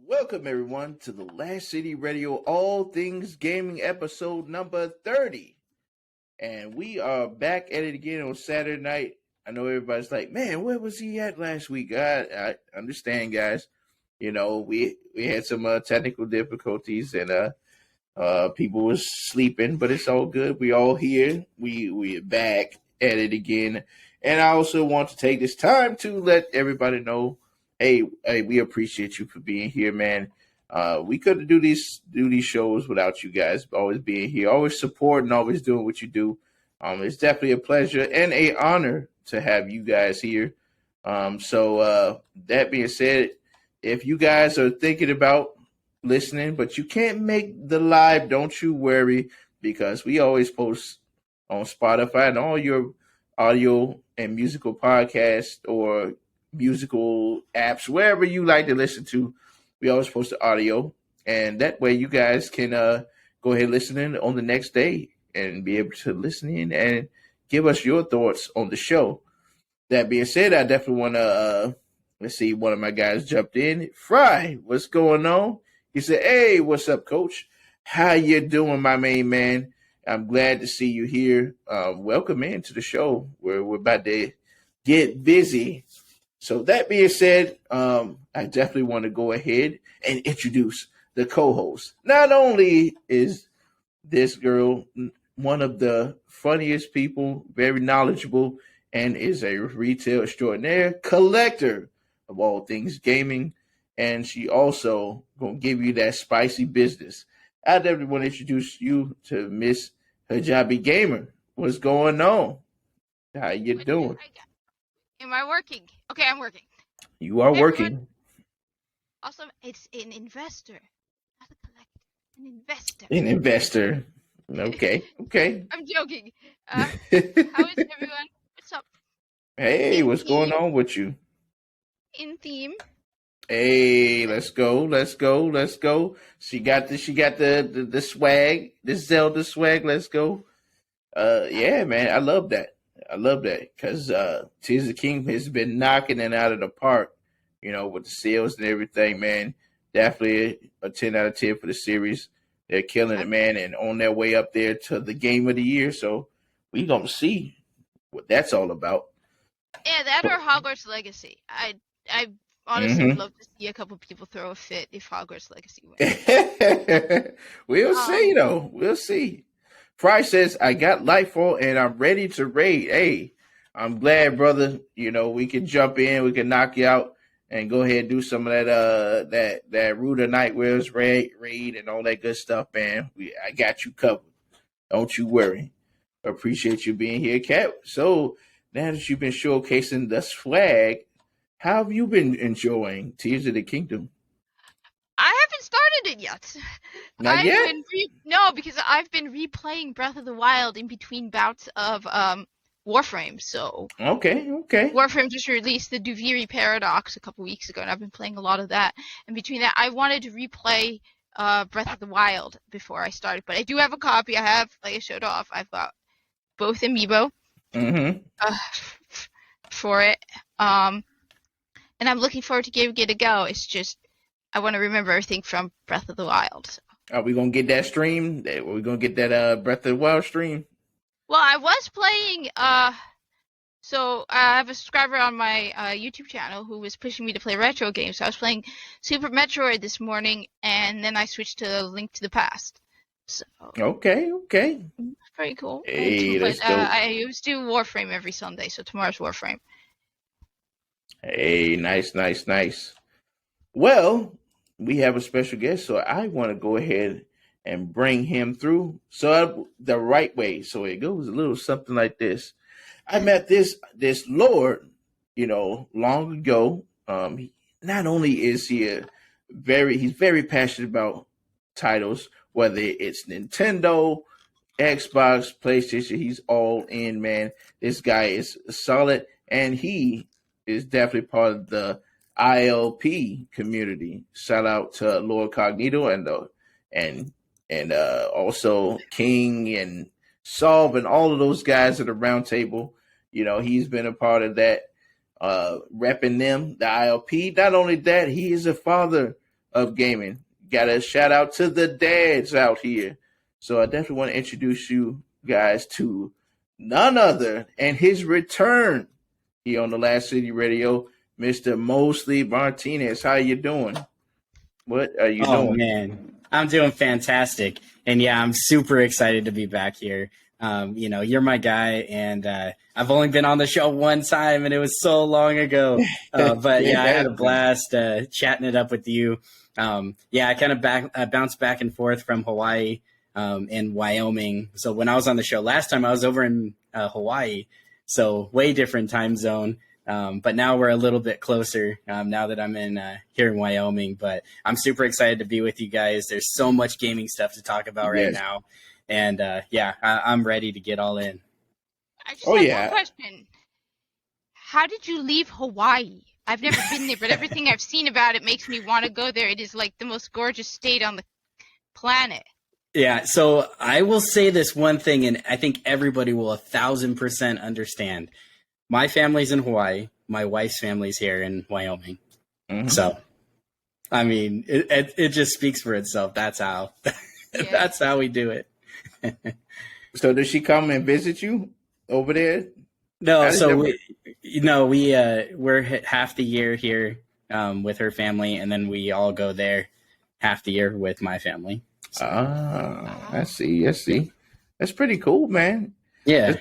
Welcome everyone to the Last City Radio All Things Gaming episode number 30. And we are back at it again on Saturday night. I know everybody's like, man, where was he at last week? I understand, guys. You know, we had some technical difficulties and people was sleeping, but it's all good. We all here. We're back at it again. And I also want to take this time to let everybody know, hey, we appreciate you for being here, man. We couldn't do these shows without you guys always being here, always supporting, always doing what you do. It's definitely a pleasure and a honor to have you guys here. So that being said, if you guys are thinking about listening, but you can't make the live, don't you worry, because we always post on Spotify and all your audio and musical podcasts or musical apps, wherever you like to listen to. We always post the audio, and that way you guys can go ahead and listen in on the next day and be able to listen in and give us your thoughts on the show. That being said, I definitely want to let's see, one of my guys jumped in. Fry, what's going on? He said, hey, what's up, coach? How you doing, my main man? I'm glad to see you here. Welcome into the show. We're about to get busy. So that being said, I definitely want to go ahead and introduce the co-host. Not only is this girl one of the funniest people, very knowledgeable, and is a retail extraordinaire, collector of all things gaming, and she also gonna give you that spicy business. I definitely want to introduce you to Miss Hijabi Gamer. What's going on? How you doing? Am I working? Okay, I'm working. You are working. Everyone. Also, it's an investor, not a collector. An investor. An investor. Okay. I'm joking. How is everyone? What's up? Hey, what's going on with you? In theme. Hey, let's go. She got the swag, the Zelda swag. Let's go. Yeah, man, I love that because Tears of the King has been knocking it out of the park, with the sales and everything, man. Definitely a 10 out of 10 for the series. They're killing it, man, and on their way up there to the game of the year. So we gonna see what that's all about. Yeah, that or Hogwarts Legacy. I honestly would love to see a couple people throw a fit if Hogwarts Legacy wins. We'll see, though. We'll see. Fry says, I got Lightfall and I'm ready to raid. Hey, I'm glad, brother. We can jump in, we can knock you out and go ahead and do some of that Ruder Nightwares raid and all that good stuff, man. I got you covered. Don't you worry. Appreciate you being here, Kat. So now that you've been showcasing the swag, how have you been enjoying Tears of the Kingdom? I haven't started it yet. Not yet? No, because I've been replaying Breath of the Wild in between bouts of Warframe. So okay. Warframe just released the Duviri Paradox a couple weeks ago, and I've been playing a lot of that. And between that, I wanted to replay Breath of the Wild before I started. But I do have a copy. I have, like I showed off, I've got both amiibo for it. And I'm looking forward to giving it a go. It's just, I want to remember everything from Breath of the Wild. So. Are we going to get that stream? Are we going to get that Breath of the Wild stream? Well, I was playing, so I have a subscriber on my YouTube channel who was pushing me to play retro games. So I was playing Super Metroid this morning, and then I switched to Link to the Past. So Okay. Pretty cool. Hey, let's go. I used to do Warframe every Sunday, so tomorrow's Warframe. Hey, nice. Well, we have a special guest, so I want to go ahead and bring him through the right way. So it goes a little something like this. I met this Lord, long ago. Not only is he's very passionate about titles, whether it's Nintendo, Xbox, PlayStation, he's all in, man. This guy is solid, and he is definitely part of the ILP community. Shout out to Lord Cognito and also King and Solve and all of those guys at the round table. He's been a part of that, repping them, the ILP. Not only that, he is a father of gaming. Got a shout out to the dads out here. So I definitely want to introduce you guys to none other and his return here on the Last City Radio, Mr. Mosley Martinez. How you doing? What are you doing? Oh, man. I'm doing fantastic. And yeah, I'm super excited to be back here. You're my guy, and I've only been on the show one time, and it was so long ago. But yeah, I had a blast chatting it up with you. I kind of bounced back and forth from Hawaii and Wyoming. So when I was on the show last time, I was over in Hawaii, so way different time zone. But now we're a little bit closer now that I'm in here in Wyoming. But I'm super excited to be with you guys. There's so much gaming stuff to talk about right now. And I'm ready to get all in. I just have one question. How did you leave Hawaii? I've never been there, but everything I've seen about it makes me want to go there. It is like the most gorgeous state on the planet. Yeah, so I will say this one thing, and I think everybody will 1,000% understand. My family's in Hawaii. My wife's family's here in Wyoming. Mm-hmm. So, I mean, it just speaks for itself. That's how. That's how we do it. So does she come and visit you over there? No, so we're half the year here with her family, and then we all go there half the year with my family. So. I see. That's pretty cool, man. Yeah.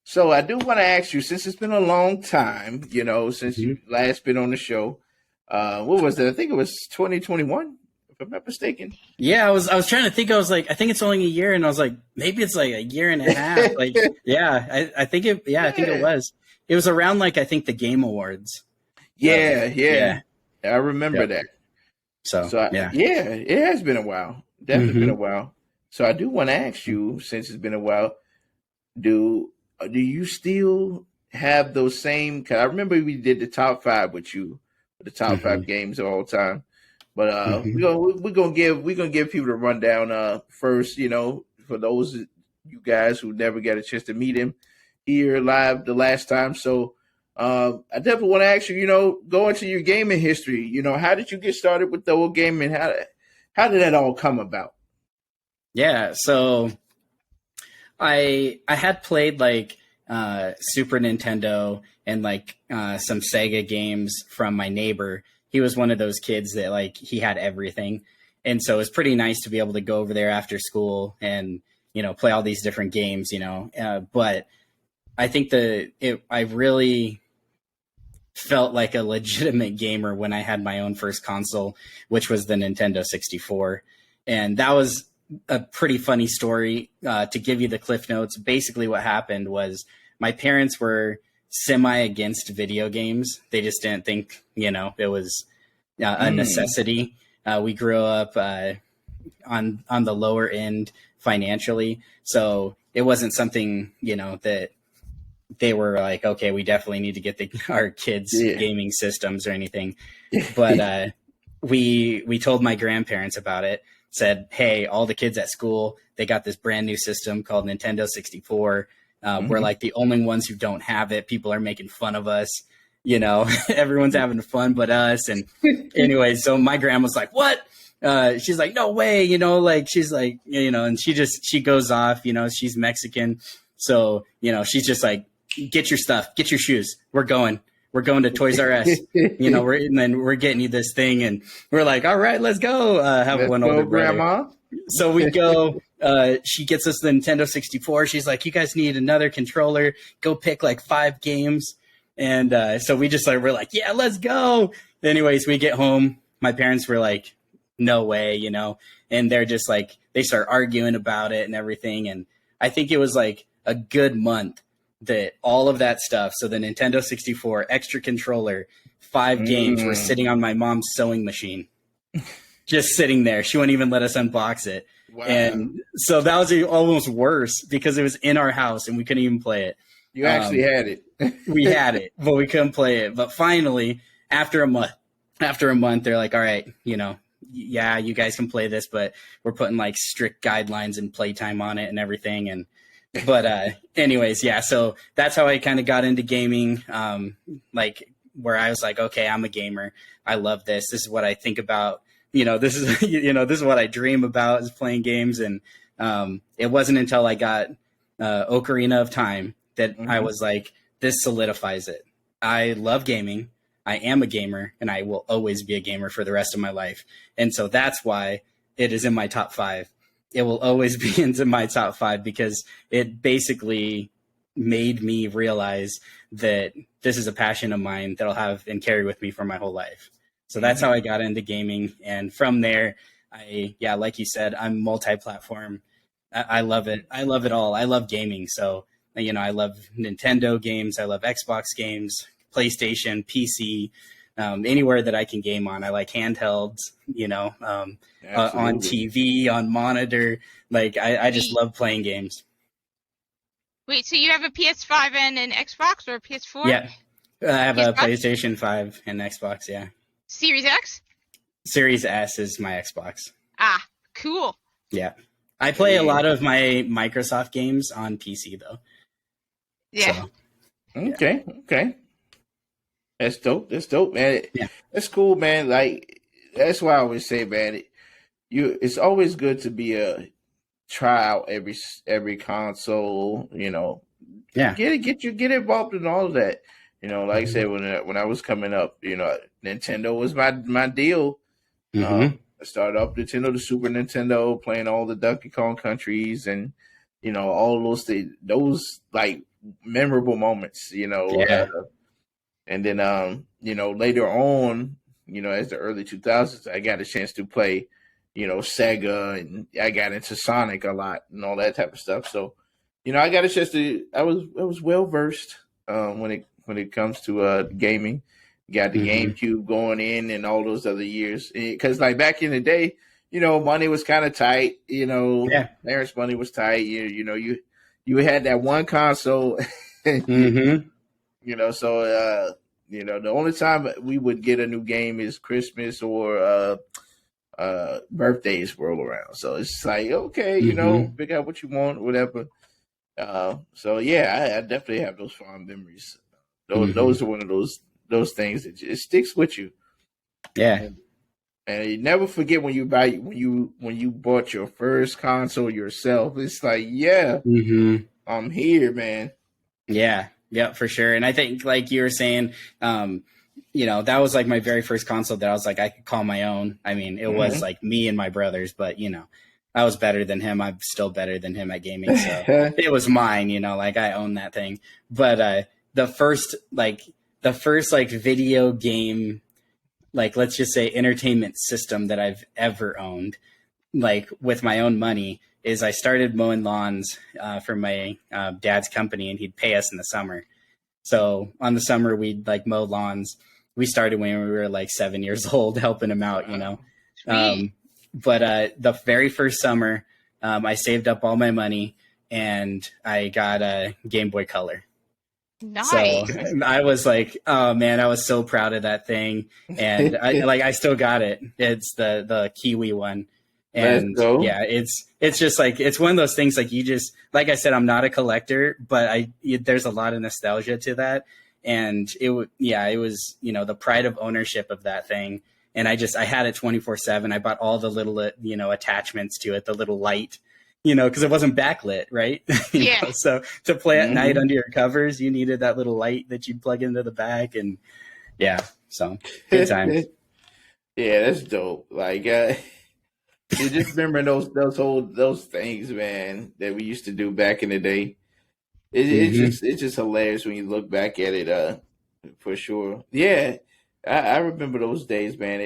So I do want to ask you, since it's been a long time, since you last been on the show, what was it? I think it was 2021. If I'm not mistaken. Yeah, I was trying to think. I was like, I think it's only a year, and I was like, maybe it's like a year and a half. Like, I think it. Yeah, I think it was. It was around like I think the Game Awards. Yeah. I remember that. So it has been a while. Definitely been a while. So I do want to ask you, since it's been a while, do you still have those same? Cause I remember we did the top 5 with you, the top 5 games of all time. But we're gonna give people a rundown first. For those of you guys who never got a chance to meet him here live the last time. So I definitely want to ask you, go into your gaming history. How did you get started with the old gaming? How did that all come about? Yeah, so I had played like Super Nintendo and like some Sega games from my neighbor. He was one of those kids that like he had everything. And so it was pretty nice to be able to go over there after school and, play all these different games, but I think I really felt like a legitimate gamer when I had my own first console, which was the Nintendo 64. And that was a pretty funny story to give you the cliff notes. Basically what happened was my parents were semi against video games. They just didn't think, it was a necessity. We grew up on the lower end financially. So it wasn't something, that they were like, okay, we definitely need to get our kids gaming systems or anything. But we told my grandparents about it, said, hey, all the kids at school, they got this brand new system called Nintendo 64. We're like the only ones who don't have it. People are making fun of us. Everyone's having fun but us. And anyway, so my grandma's like, what? She's like, no way, she's like, and she goes off, she's Mexican. So, she's just like, get your stuff, get your shoes. We're going to Toys R Us, and then we're getting you this thing. And we're like, all right, let's go. Have one older brother. Grandma. So we go, she gets us the Nintendo 64. She's like, you guys need another controller, go pick like 5 games. And so we're like, yeah, let's go. Anyways, we get home. My parents were like, no way, and they're just like, they start arguing about it and everything. And I think it was like a good month that all of that stuff. So the Nintendo 64, extra controller, 5 games were sitting on my mom's sewing machine, just sitting there. She wouldn't even let us unbox it. Wow. And so that was almost worse because it was in our house and we couldn't even play it. You actually had it. We had it, but we couldn't play it. But finally, after a month, they're like, all right, yeah, you guys can play this, but we're putting like strict guidelines and playtime on it and everything. But anyways, yeah, so that's how I kind of got into gaming. Like where I was like, okay, I'm a gamer. I love this. This is what I think about. This is this is what I dream about, is playing games. And it wasn't until I got Ocarina of Time that I was like, this solidifies it. I love gaming. I am a gamer, and I will always be a gamer for the rest of my life. And so that's why it is in my top 5. It will always be into my top 5 because it basically made me realize that this is a passion of mine that I'll have and carry with me for my whole life. So that's how I got into gaming. And from there, like you said, I'm multi-platform. I love it. I love it all. I love gaming. So, I love Nintendo games. I love Xbox games, PlayStation, PC, anywhere that I can game on. I like handhelds, on TV, on monitor. Like, I just love playing games. Wait, so you have a PS5 and an Xbox, or a PS4? Yeah, I have a PlayStation 5 and Xbox, yeah. Series X? Series S is my Xbox. Ah, cool. Yeah. I play a lot of my Microsoft games on PC, though. Yeah. So, Okay. That's dope, man. Yeah. That's cool, man. Like, that's why I always say, man, it's always good to be try out every console, Yeah. Get involved in all of that. Like I said, when I was coming up, Nintendo was my deal. I started off Nintendo, the Super Nintendo, playing all the Donkey Kong countries and all those things, those like memorable moments, and then later on, as the early 2000s, I got a chance to play Sega, and I got into Sonic a lot and all that type of stuff. So I got a chance to I was well versed when it comes to gaming. Got the GameCube going in and all those other years, because like back in the day, money was kind of tight. Parents' money was tight. You had that one console. So the only time we would get a new game is Christmas or birthdays roll around. So it's like, okay, pick out what you want, whatever. So yeah, I definitely have those fond memories. Those are one of those things that just sticks with you. Yeah. And you never forget when you bought your first console yourself. It's like, I'm here, man. Yeah, for sure. And I think, like you were saying, that was like my very first console that I was like, I could call my own. I mean, it was like me and my brothers, but I was better than him. I'm still better than him at gaming. So it was mine, like I own that thing. But the first video game, like, let's just say entertainment system that I've ever owned, like with my own money, is I started mowing lawns for my dad's company, and he'd pay us in the summer. So on the summer, we'd like mow lawns. We started when we were like 7 years old, helping him out, But the very first summer, I saved up all my money, and I got a Game Boy Color. Nice. So I was like, oh man, I was so proud of that thing. And I still got it. It's the Kiwi one. And yeah, it's just like, it's one of those things, like, you just, like I said, I'm not a collector, but there's a lot of nostalgia to that. And it was the pride of ownership of that thing. And I had it 24/7. I bought all the little, attachments to it, the little light, because it wasn't backlit, right? So to play at night under your covers, you needed that little light that you'd plug into the back. And so good times. Yeah, that's dope. Like, you just remember those things, man, that we used to do back in the day. It's just hilarious when you look back at it, for sure. Yeah, I remember those days, man.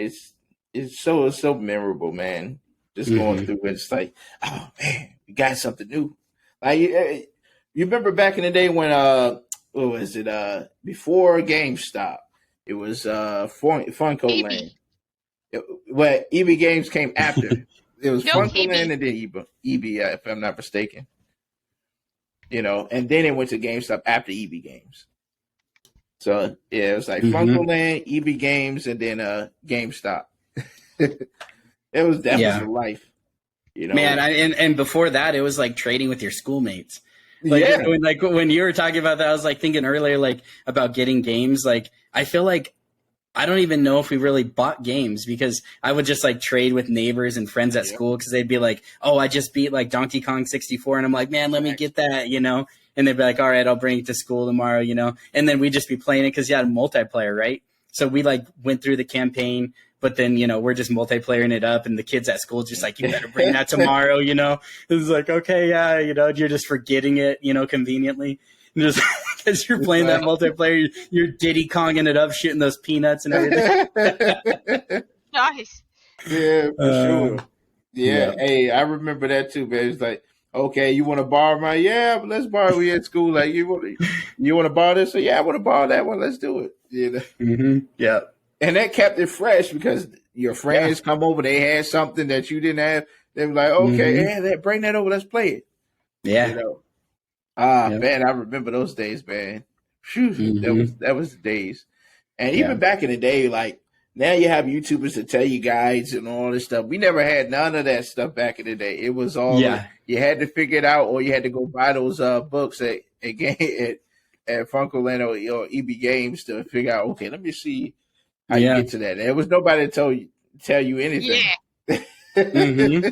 It's so memorable, man. Just going through it, it's like, oh man, we got something new. Like, you remember back in the day when what was it? Before GameStop, it was Funko Land. EB Games came after. It was Funko Land and then EB, if I'm not mistaken. And then it went to GameStop after EB Games. So yeah, it was like Funko Land, EB Games, and then GameStop. It was definitely for life. Man, and before that, it was like trading with your schoolmates. Like when you were talking about that, I was like thinking earlier, like about getting games. Like I feel like I don't even know if we really bought games because I would just like trade with neighbors and friends at school because they'd be like, "Oh, I just beat like Donkey Kong 64," and I'm like, "Man, let me get that," And they'd be like, "All right, I'll bring it to school tomorrow," And then we'd just be playing it because you had a multiplayer, right? So we like went through the campaign, but then we're just multiplaying it up, and the kids at school just like, "You better bring that tomorrow," It's like, okay, yeah, you're just forgetting it, conveniently. Just because you're playing that multiplayer, you're Diddy Konging it up, shooting those peanuts and everything. Nice. Yeah, for sure. Yeah. Hey, I remember that too, man. It's like, okay, you want to borrow my? Yeah, but let's borrow. We at school. Like, you want to borrow this? So yeah, I want to borrow that one. Let's do it. Mm-hmm. Yeah. And that kept it fresh because your friends come over. They had something that you didn't have. They were like, okay, bring that over. Let's play it. Yeah. Man, I remember those days, man. Phew, that was the days. And even back in the day, like now you have YouTubers to tell you guides and all this stuff. We never had none of that stuff back in the day. It was all you had to figure it out, or you had to go buy those books at Funkoland or EB Games to figure out. Okay, let me see how you get to that. There was nobody to tell you anything. Yeah.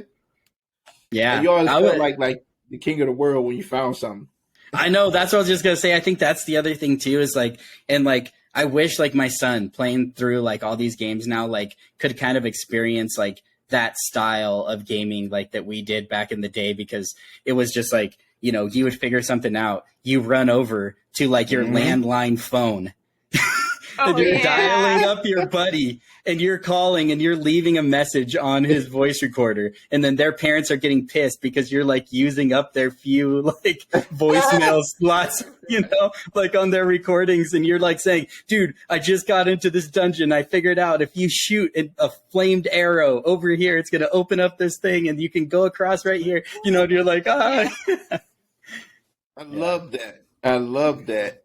Yeah, you always felt like the king of the world when you found something. I know, that's what I was just gonna say. I think that's the other thing too, is like, and like I wish like my son playing through like all these games now like could kind of experience like that style of gaming like that we did back in the day, because it was just like, you would figure something out, you run over to like your landline phone and you're dialing up your buddy and you're calling and you're leaving a message on his voice recorder, and then their parents are getting pissed because you're like using up their few like voicemail slots, like on their recordings, and you're like saying, "Dude, I just got into this dungeon. I figured out if you shoot a flamed arrow over here, it's going to open up this thing and you can go across right here." And you're like, "Ah." I love that. I love that.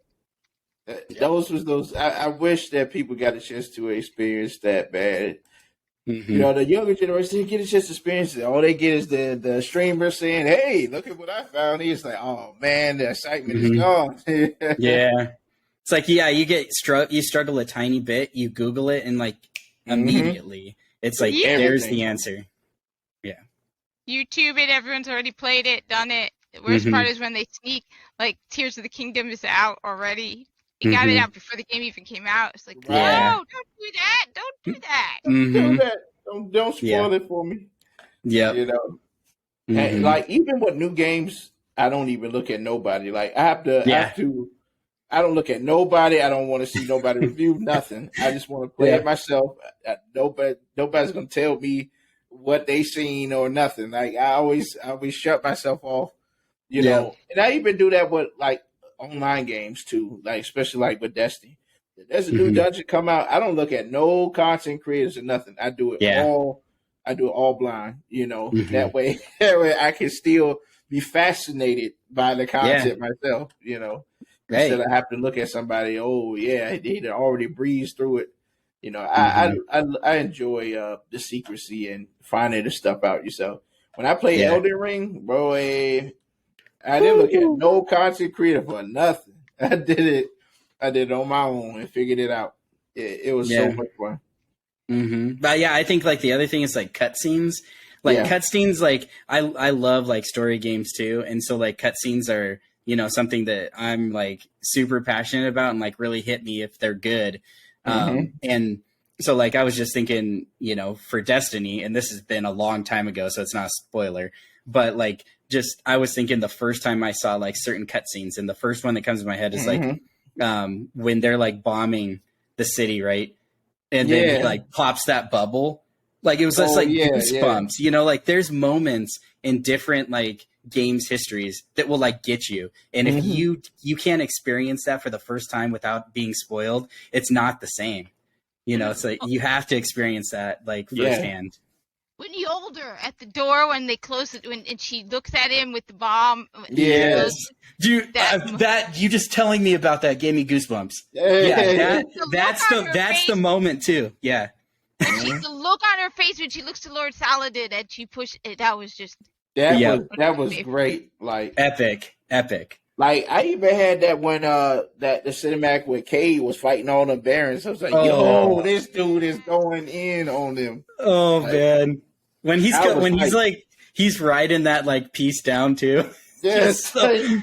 Those. I wish that people got a chance to experience that, man. The younger generation, they get a chance to experience it. All they get is the streamer saying, "Hey, look at what I found." He's like, "Oh man, the excitement is gone." Yeah, it's like you struggle a tiny bit, you Google it, and like immediately, it's like there's the answer. Yeah, YouTube it. Everyone's already played it, done it. The worst part is when they sneak, like Tears of the Kingdom is out already. You got it out before the game even came out. It's like, no, don't do that. Don't do that. Don't do that. Don't spoil it for me. Yeah. And like even with new games, I don't even look at nobody. Like I have to. I don't look at nobody. I don't want to see nobody review nothing. I just want to play it myself. Nobody's gonna tell me what they seen or nothing. Like I always shut myself off. And I even do that with like online games too, like especially like with Destiny. If there's a new dungeon come out, I don't look at no content creators or nothing. I do it all blind, that way I can still be fascinated by the content myself, instead of have to look at somebody, they already breezed through it. I enjoy the secrecy and finding the stuff out yourself. When I play Elden Ring, bro, I didn't look at no content creator for nothing. I did it on my own and figured it out. It was so much fun. But I think like the other thing is like cutscenes. Like cutscenes, like I love like story games too, and so like cutscenes are something that I'm like super passionate about and like really hit me if they're good. And so like I was just thinking, for Destiny, and this has been a long time ago, so it's not a spoiler, but like I was thinking the first time I saw like certain cutscenes, and the first one that comes to my head is like when they're like bombing the city, right? And then it like pops that bubble. Like it was just like goosebumps, like there's moments in different like games histories that will like get you. And if you can't experience that for the first time without being spoiled, it's not the same. It's like you have to experience that like firsthand. When you hold her at the door when they close it, and she looks at him with the bomb. Yes, dude, that you just telling me about that gave me goosebumps. Yeah, that's the moment too. Yeah, the look on her face when she looks to Lord Saladin and she pushed it. That was just That was great. Like epic. Like I even had that when that the cinematic with Cade was fighting all the barons. I was like, yo, this dude is going in on them. Oh like, man. When he's he's riding that like piece down too. Yes. Yeah,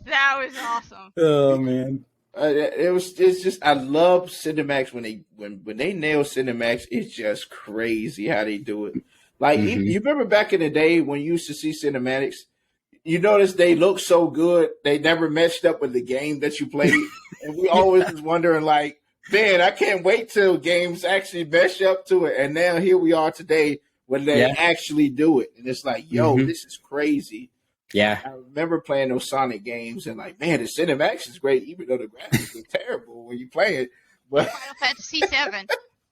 that was awesome. Oh man. It's just I love Cinemax when they nail Cinemax. It's just crazy how they do it. Like you remember back in the day when you used to see cinematics, you notice they look so good. They never matched up with the game that you played, and we always was wondering like, man, I can't wait till games actually mesh up to it. And now here we are today when they actually do it, and it's like, yo, this is crazy. Yeah, I remember playing those Sonic games and like, man, the cinematics is great, even though the graphics are terrible when you play it. But Final Fantasy VII.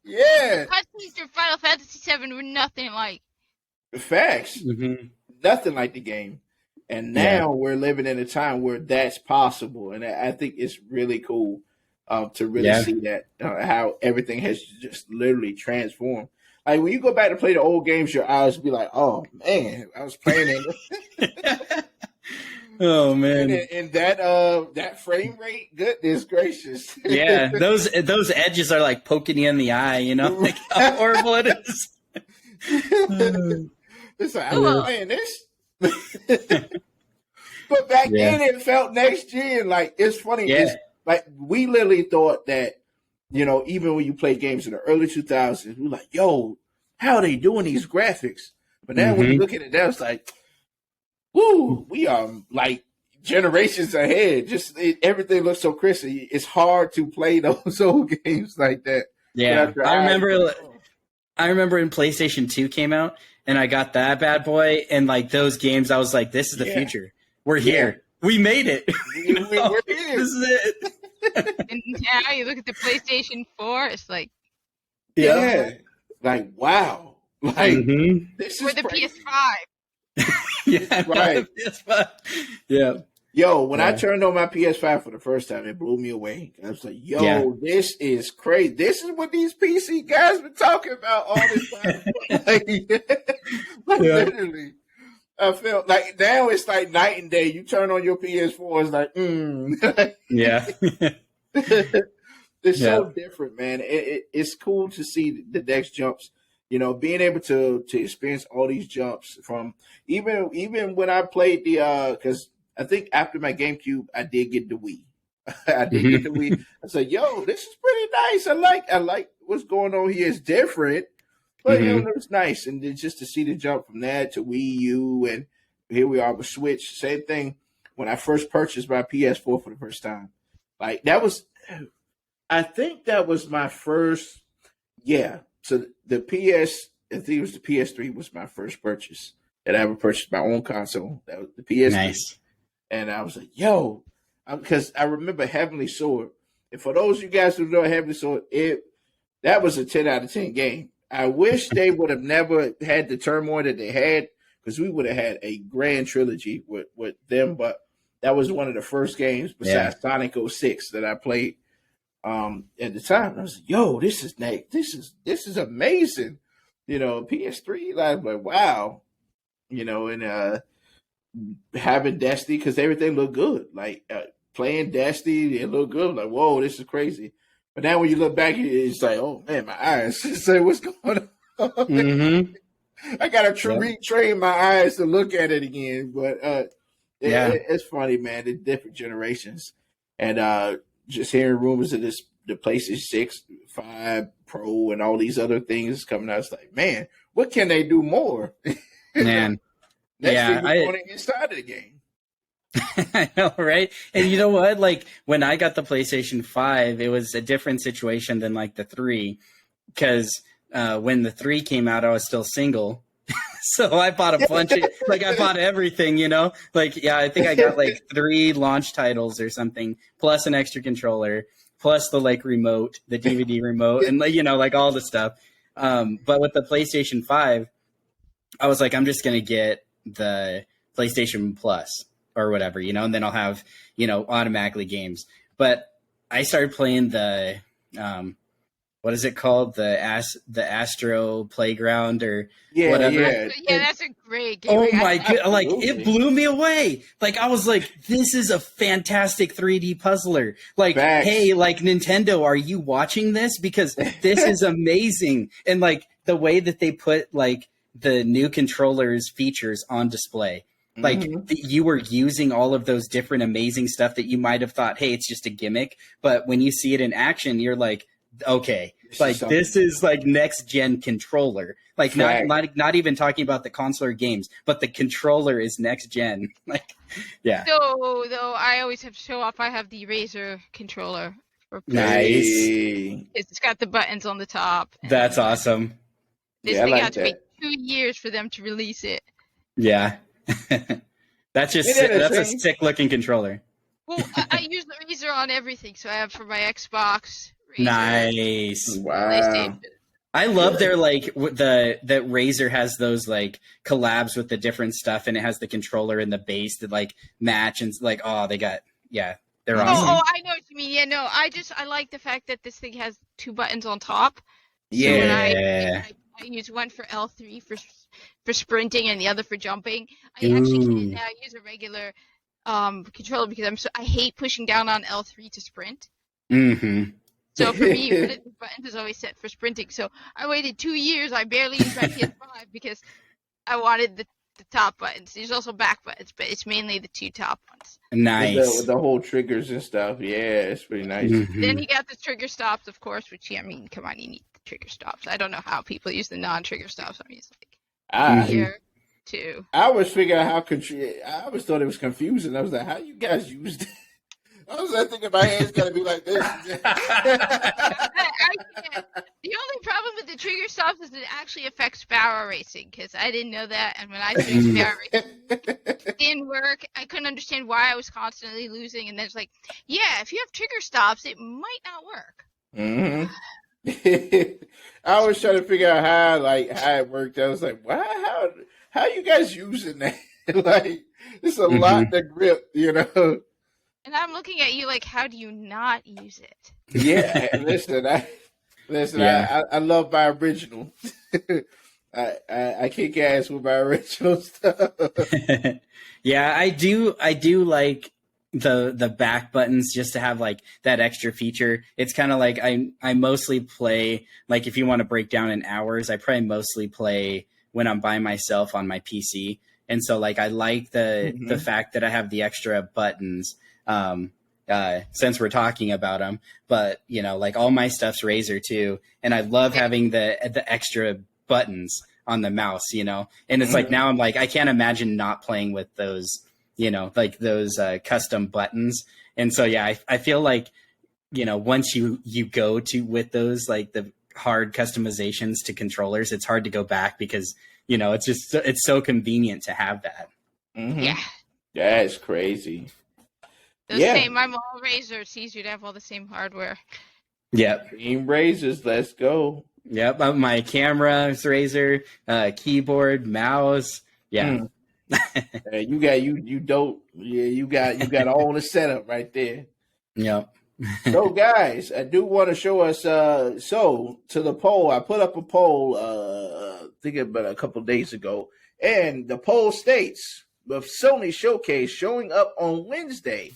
Yeah, cutscenes through Final Fantasy VII were nothing like. Facts. Nothing like the game. And now we're living in a time where that's possible, and I think it's really cool to really see that how everything has just literally transformed. Like when you go back to play the old games, your eyes be like, "Oh man, I was playing it." Oh man, and that frame rate, goodness gracious. Yeah, those edges are like poking you in the eye. You know, like how horrible it is. It's like I'm not playing this. But back then it felt next gen. Like it's funny. It's, like we literally thought that. You know, even when you play games in the early 2000s, we're like, yo, how are they doing these graphics? But now when you look at it now, it's like, woo, we are like generations ahead. Just everything looks so crisp. It's hard to play those old games like that. Yeah, I remember when PlayStation 2 came out and I got that bad boy, and like those games, I was like, this is the future. We're here. We made it. We're here. This is it. And now you look at the PlayStation 4, it's like, like wow, like this is the crazy. PS5. Right. PS5. Yeah. Yo, when I turned on my PS5 for the first time, it blew me away. I was like, yo, this is crazy. This is what these PC guys been talking about all this time. Literally. I felt like now it's like night and day. You turn on your PS4, it's like, yeah. It's so different, man. It's cool to see the next jumps. You know, being able to experience all these jumps from even when I played because I think after my GameCube, I did get the Wii. I did get the Wii. I said, yo, this is pretty nice. I like what's going on here. It's different. But you know, it's nice, and just to see the jump from that to Wii U, and here we are with Switch. Same thing when I first purchased my PS4 for the first time. Like that was, I think that was my first. Yeah, so the I think it was the PS3 was my first purchase that I ever purchased my own console. That was the PS3, nice. And I was like, yo, because I remember Heavenly Sword, and for those of you guys who know Heavenly Sword, that was a 10 out of 10 game. I wish they would have never had the turmoil that they had, because we would have had a grand trilogy with them. But that was one of the first games besides Sonic 06 that I played at the time. And I was like, yo, this is amazing. You know, PS3, like wow. You know, and having Destiny, because everything looked good. Like playing Destiny, it looked good. Like, whoa, this is crazy. But now when you look back, it's like, oh man, my eyes. Say, what's going on? I gotta retrain my eyes to look at it again. But it's funny, man. The different generations, and just hearing rumors of the PlayStation 6, 5 Pro, and all these other things coming out. It's like, man, what can they do more? Man, Next thing we're going inside of the game. I know, right? And you know what? Like when I got the PlayStation 5, it was a different situation than like the 3, because when the 3 came out, I was still single. So I bought a bunch of, I bought everything, you know? Like, I think I got like 3 launch titles or something, plus an extra controller, plus the like remote, the DVD remote, and you know, like all the stuff. But with the PlayStation 5, I was like, I'm just going to get the PlayStation Plus or whatever, you know, and then I'll have, you know, automatically games. But I started playing the, what is it called? The Astro Playground or Yeah, whatever. yeah. Yeah, that's a great game. Oh my god! Like Absolutely. it blew me away. Like I was like, "This is a fantastic 3D puzzler." Like, Facts. hey, like Nintendo, are you watching this? Because this is amazing. And like the way that they put like the new controller's features on display, like Mhm. you were using all of those different amazing stuff that you might have thought, "Hey, it's just a gimmick," but when you see it in action, you're like, "Okay, like this is like next gen controller." Like not even talking about the console or games, but the controller is next gen. Like, yeah. So though, I always have to show off. I have the Razer controller for Nice. Hey. It's got the buttons on the top. That's awesome. This Yeah, I thing like had to wait that. 2 years for them to release it. Yeah. That's a sick looking controller. Well, I use the Razer on everything, so I have for my Xbox. Razer, Nice. Wow. PlayStation. I love their like that Razer has those like collabs with the different stuff, and it has the controller and the base that like match, and like they got they're awesome. Oh, I know what you mean. Yeah, no, I like the fact that this thing has 2 buttons on top. Yeah. So when I use one for L3 for sprinting and the other for jumping. I actually can't now use a regular controller because I hate pushing down on L3 to sprint. Mm-hmm. So for me, the button is always set for sprinting. So I waited 2 years. I barely used my PS5 because I wanted the top buttons. There's also back buttons, but it's mainly the 2 top ones. Nice. With the whole triggers and stuff. Yeah, it's pretty nice. Mm-hmm. Then you got the trigger stops, of course, which, I mean, come on, you need the trigger stops. I don't know how people use the non-trigger stops. I mean, it's like here, too. I always figure out how I always thought it was confusing. I was like, how you guys use that? I was thinking my hand's got to be like this. The only problem with the trigger stops is it actually affects barrel racing, because I didn't know that, and when I switched barrel racing, it didn't work. I couldn't understand why I was constantly losing, and then it's like, yeah, if you have trigger stops, it might not work. Mm-hmm. I was trying to figure out how it worked. I was like, wow, how are you guys using that? Like, it's a lot to grip, you know. And I'm looking at you like, how do you not use it? Yeah, listen, I love my original. I kick ass with my original stuff. Yeah, I do like the back buttons just to have like that extra feature. It's kind of like I mostly play, like if you want to break down in hours, I probably mostly play when I'm by myself on my PC. And so like I like the fact that I have the extra buttons. Since we're talking about them, but you know, like all my stuff's Razer too, and I love having the extra buttons on the mouse, you know. And it's like now I'm like I can't imagine not playing with those, you know, like those custom buttons. And so yeah, I feel like, you know, once you go to with those like the hard customizations to controllers, it's hard to go back because, you know, it's so convenient to have that. Yeah, that's crazy. Same. I'm all Razer. It's easier to have all the same hardware. Yep. Team Razors, let's go. Yep. My camera is Razer, keyboard, mouse. Yeah. You got all the setup right there. Yep. So guys, I do want to show us to the poll. I put up a poll I think about a couple of days ago, and the poll states, with Sony Showcase showing up on Wednesday,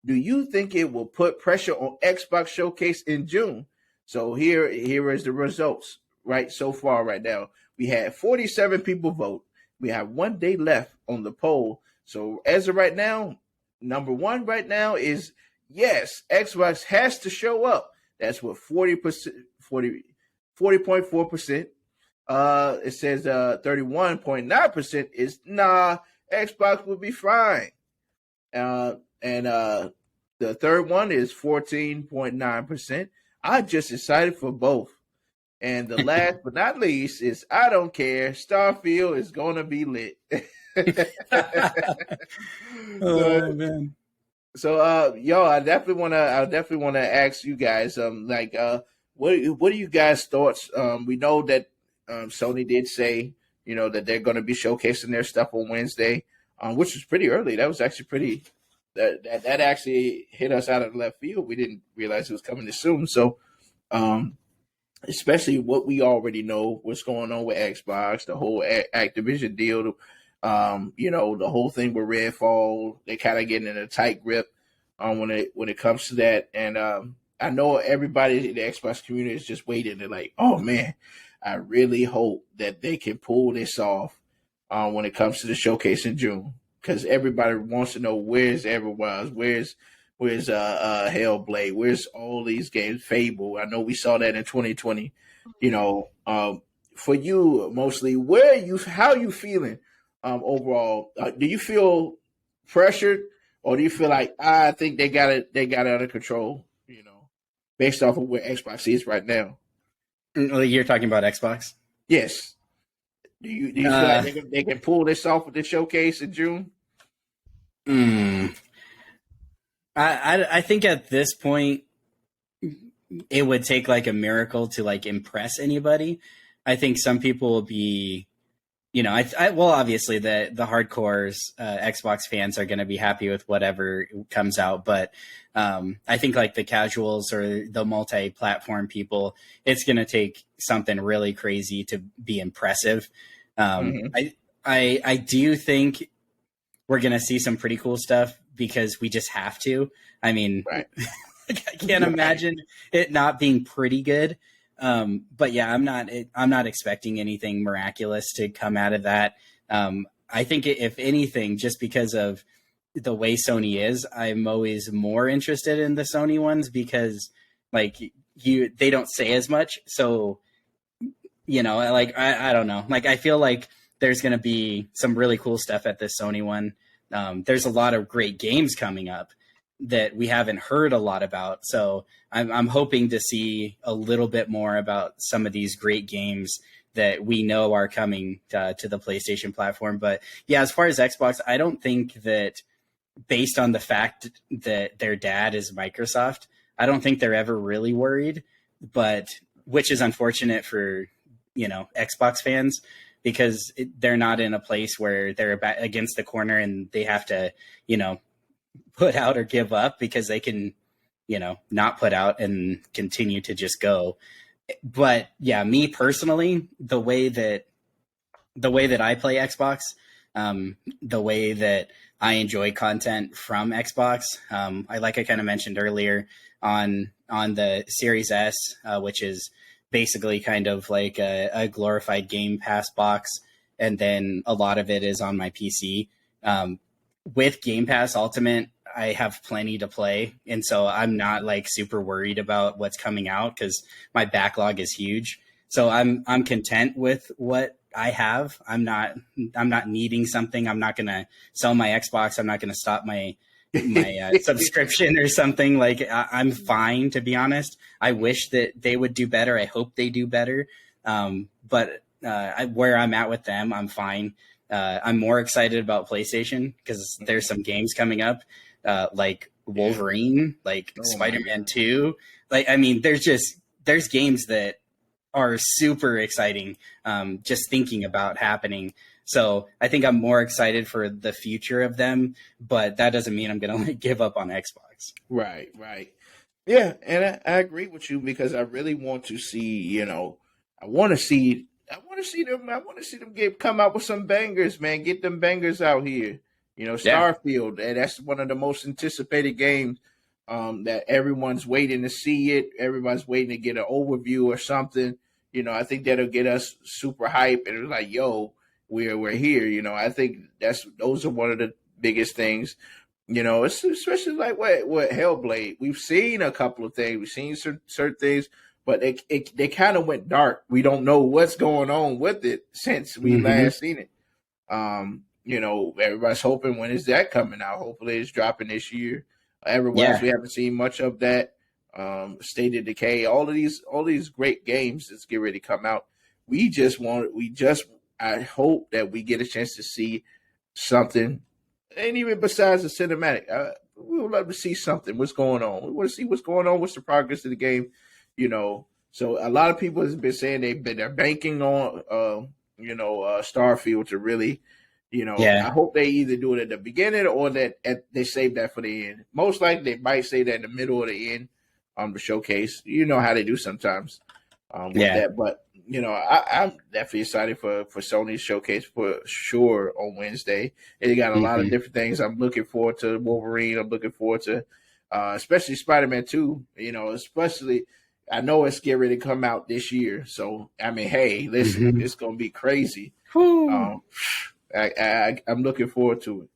do you think it will put pressure on Xbox Showcase in June? So here is the results right so far right now. We had 47 people vote. We have 1 day left on the poll. So as of right now, number one right now is yes, Xbox has to show up. That's what 40.4%. It says 31.9% is nah, Xbox will be fine. And the third one is 14.9%. I'm just excited for both. And the last but not least is I don't care. Starfield is gonna be lit. Man. So yo, I definitely wanna ask you guys, what are you guys' thoughts? We know that Sony did say, you know, that they're gonna be showcasing their stuff on Wednesday, which was pretty early. That was actually pretty that actually hit us out of left field. We didn't realize it was coming this soon. So especially what we already know, what's going on with Xbox, the whole Activision deal, the whole thing with Redfall. They kind of getting in a tight grip when it comes to that. And I know everybody in the Xbox community is just waiting. They're like, oh man, I really hope that they can pull this off when it comes to the showcase in June, because everybody wants to know where's Everwise, where's Hellblade, where's all these games, Fable. I know we saw that in 2020. For you mostly, how are you feeling overall? Do you feel pressured, or do you feel like I think they got it under control? Based off of where Xbox is right now. You're talking about Xbox? Yes. Do you feel like they can pull this off with the showcase in June? I think at this point it would take like a miracle to like impress anybody. I think some people will be, obviously the hardcore Xbox fans are going to be happy with whatever comes out, but I think like the casuals or the multi-platform people, it's going to take something really crazy to be impressive. I do think we're going to see some pretty cool stuff because we just have to. I mean, right. I can't imagine it not being pretty good. But yeah, I'm not expecting anything miraculous to come out of that. I think if anything, just because of the way Sony is, I'm always more interested in the Sony ones because like they don't say as much. So, like, I don't know. Like, I feel like there's going to be some really cool stuff at this Sony one. There's a lot of great games coming up that we haven't heard a lot about. So I'm hoping to see a little bit more about some of these great games that we know are coming to the PlayStation platform. But yeah, as far as Xbox, I don't think that based on the fact that their dad is Microsoft, I don't think they're ever really worried, but which is unfortunate for, Xbox fans, because they're not in a place where they're against the corner and they have to, put out or give up because they can, not put out and continue to just go. But yeah, me personally, the way that I play Xbox, the way that I enjoy content from Xbox, I kind of mentioned earlier on the Series S, which is basically kind of like a glorified Game Pass box, and then a lot of it is on my PC. With Game Pass Ultimate, I have plenty to play, and so I'm not like super worried about what's coming out because my backlog is huge. So I'm content with what I have. I'm not needing something. I'm not gonna sell my Xbox. I'm not gonna stop my subscription or something. Like I'm fine, to be honest. I wish that they would do better. I hope they do better. But where I'm at with them, I'm fine. I'm more excited about PlayStation because there's some games coming up, like Wolverine, like Spider-Man 2. Like, I mean, there's games that are super exciting, just thinking about happening. So I think I'm more excited for the future of them, but that doesn't mean I'm going to give up on Xbox. Right. Yeah, and I agree with you because I really want to see, I want to see them come out with some bangers, man. Get them bangers out here. Starfield, that's one of the most anticipated games that everyone's waiting to see it. Everybody's waiting to get an overview or something. I think that'll get us super hype and it's like, yo, we're here. I think those are one of the biggest things. It's especially like what Hellblade. We've seen a couple of things. We've seen certain things, but they kind of went dark. We don't know what's going on with it since we last seen it. Everybody's hoping, when is that coming out? Hopefully it's dropping this year. We haven't seen much of that. State of Decay, all these great games that's getting ready to come out. I hope that we get a chance to see something, and even besides the cinematic, we would love to see something. What's going on? We want to see what's going on. What's the progress of the game? So a lot of people have been saying they're banking on Starfield to really. I hope they either do it at the beginning or that they save that for the end. Most likely, they might say that in the middle or the end, the showcase. You know how they do sometimes. with that. But I'm definitely excited for Sony's showcase for sure on Wednesday. They got a lot of different things. I'm looking forward to Wolverine. I'm looking forward to especially Spider-Man 2. Especially I know it's getting ready to come out this year. So I mean, hey, listen, it's gonna be crazy. I'm looking forward to it.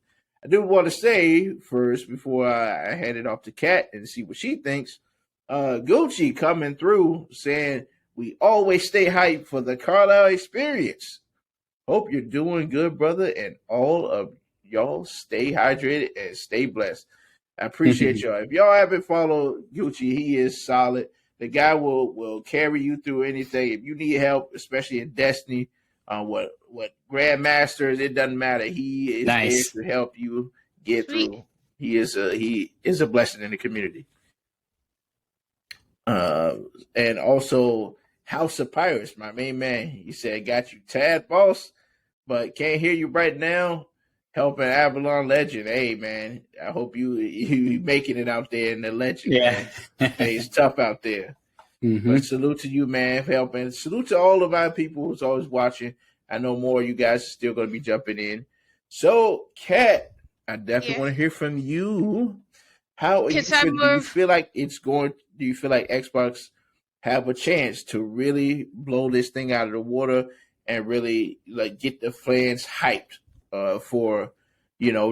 I do want to say first before I hand it off to Kat and see what she thinks. Gucci coming through saying we always stay hyped for the Carlisle experience. Hope you're doing good, brother, and all of y'all stay hydrated and stay blessed. I appreciate y'all. If y'all haven't followed Gucci, he is solid. The guy will carry you through anything. If you need help, especially in Destiny, what Grandmasters, it doesn't matter. He is there to help you get through. He is a blessing in the community. And also House of Pirates, my main man. He said, "Got you, Tad, boss, but can't hear you right now." Helping Avalon Legend. Hey, man, I hope you making it out there in the Legend. Yeah, man. Hey, it's tough out there. But salute to you, man, for helping. Salute to all of our people who's always watching. I know more of you guys are still going to be jumping in. So, Kat, I definitely want to hear from you. How do you feel like it's going? Do you feel like Xbox have a chance to really blow this thing out of the water and really get the fans hyped for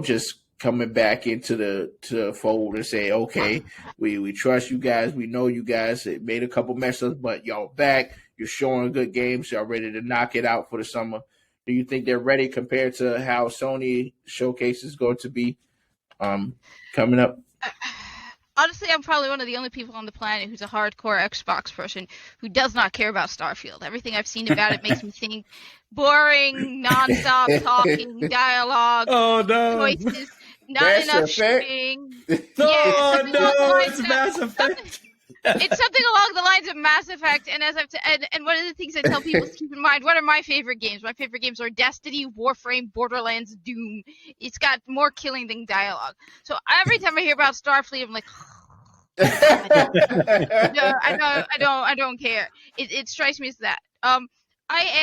just coming back into the fold and say, okay, we trust you guys, we know you guys made a couple mess ups, but y'all back, you're showing good games, y'all ready to knock it out for the summer. Do you think they're ready compared to how Sony showcase is going to be coming up? Honestly, I'm probably one of the only people on the planet who's a hardcore Xbox person who does not care about Starfield. Everything I've seen about it makes me think boring, nonstop talking, dialogue, choices, not enough shooting. It's Mass Effect. It's something along the lines of Mass Effect, and and one of the things I tell people is keep in mind, what are my favorite games? My favorite games are Destiny, Warframe, Borderlands, Doom. It's got more killing than dialogue. So every time I hear about Starfleet, I'm like, I don't care. It strikes me as that. I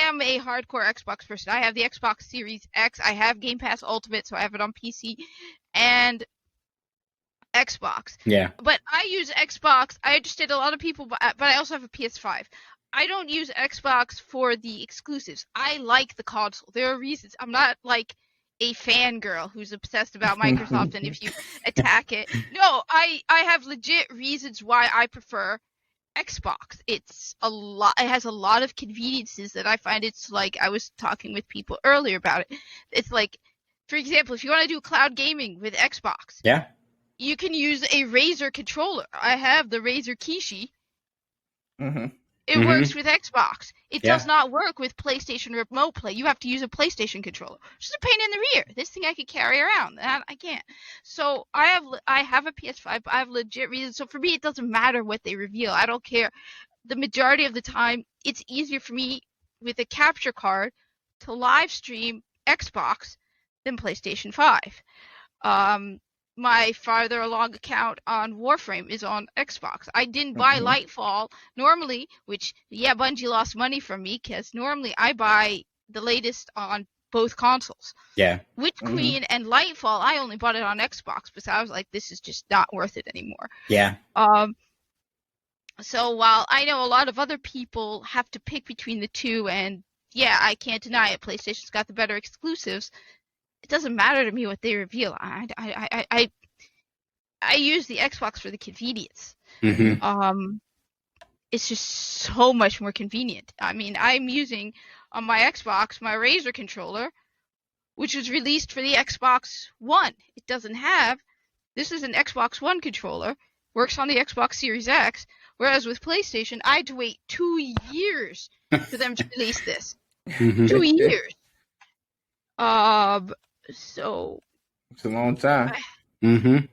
am a hardcore Xbox person. I have the Xbox Series X. I have Game Pass Ultimate, so I have it on PC and Xbox. Yeah. But I use Xbox. I understand a lot of people, but I also have a PS5. I don't use Xbox for the exclusives. I like the console. There are reasons. I'm not like a fangirl who's obsessed about Microsoft and if you attack it. No, I have legit reasons why I prefer Xbox. It's a lot. It has a lot of conveniences that I find. It's like I was talking with people earlier about it. It's like, for example, if you want to do cloud gaming with Xbox, yeah, you can use a Razer controller. I have the Razer Kishi. It works with Xbox. It does not work with PlayStation Remote Play. You have to use a PlayStation controller. It's just a pain in the rear. This thing I could carry around. That I can't. So I have a PS5, but I have legit reasons. So for me, it doesn't matter what they reveal. I don't care. The majority of the time, it's easier for me with a capture card to live stream Xbox than PlayStation 5. My farther along account on Warframe is on Xbox. I didn't buy Lightfall normally, which, Bungie lost money from me because normally I buy the latest on both consoles. Yeah. Witch Queen and Lightfall, I only bought it on Xbox because I was like, this is just not worth it anymore. Yeah. So while I know a lot of other people have to pick between the two, and I can't deny it, PlayStation's got the better exclusives. It doesn't matter to me what they reveal. I use the Xbox for the convenience. It's just so much more convenient. I mean, I'm using on my Xbox my Razer controller, which was released for the Xbox One. It doesn't have. This is an Xbox One controller. Works on the Xbox Series X. Whereas with PlayStation, I had to wait 2 years for them to release this. 2 years. So it's a long time. I'm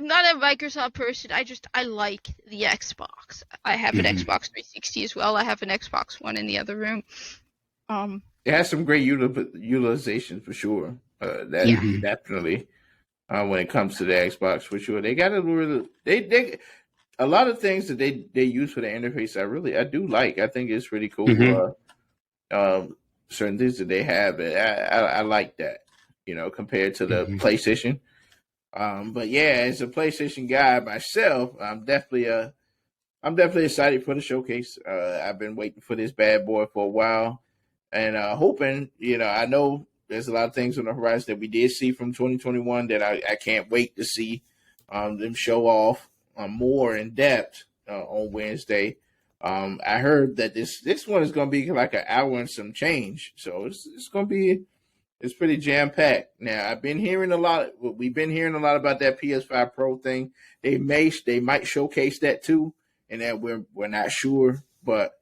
not a Microsoft person. I like the Xbox. I have an Xbox 360 as well. I have an Xbox One in the other room. It has some great utilization for sure. Definitely. When it comes to the Xbox, for sure, they got a little. a lot of things that they use for the interface, I do like. I think it's really cool. Certain things that they have, I like that. Compared to the PlayStation. But yeah, as a PlayStation guy myself, I'm definitely excited for the showcase. I've been waiting for this bad boy for a while, and hoping. I know there's a lot of things on the horizon that we did see from 2021 that I can't wait to see them show off more in depth on Wednesday. I heard that this one is going to be like an hour and some change, so it's going to be. It's pretty jam packed. Now We've been hearing a lot about that PS5 Pro thing. They might showcase that too, and that we're not sure. But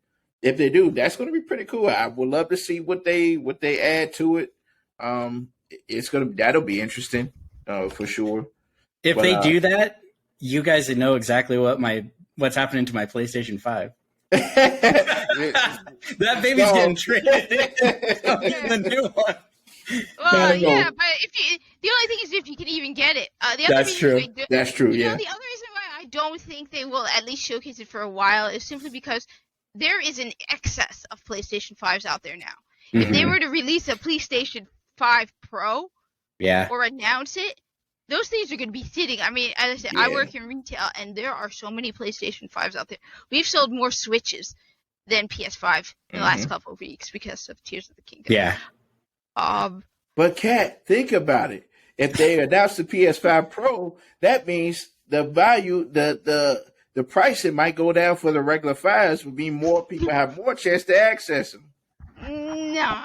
if they do, that's going to be pretty cool. I would love to see what they add to it. That'll be interesting for sure. If they do that, you guys know exactly what's happening to my PlayStation 5. That baby's getting traded in. The new one. Well, yeah, but the only thing is if you can even get it. That's true. That's true. Yeah. The other reason why I don't think they will at least showcase it for a while is simply because there is an excess of PlayStation 5s out there now. If they were to release a PlayStation 5 Pro, or announce it, those things are going to be sitting. I mean, as I said, I work in retail, and there are so many PlayStation 5s out there. We've sold more Switches than PS5 in the last couple of weeks because of Tears of the Kingdom. Yeah. But Kat, think about it. If they announce the PS5 Pro, that means the value, the price it might go down for the regular fives would be more people have more chance to access them. No.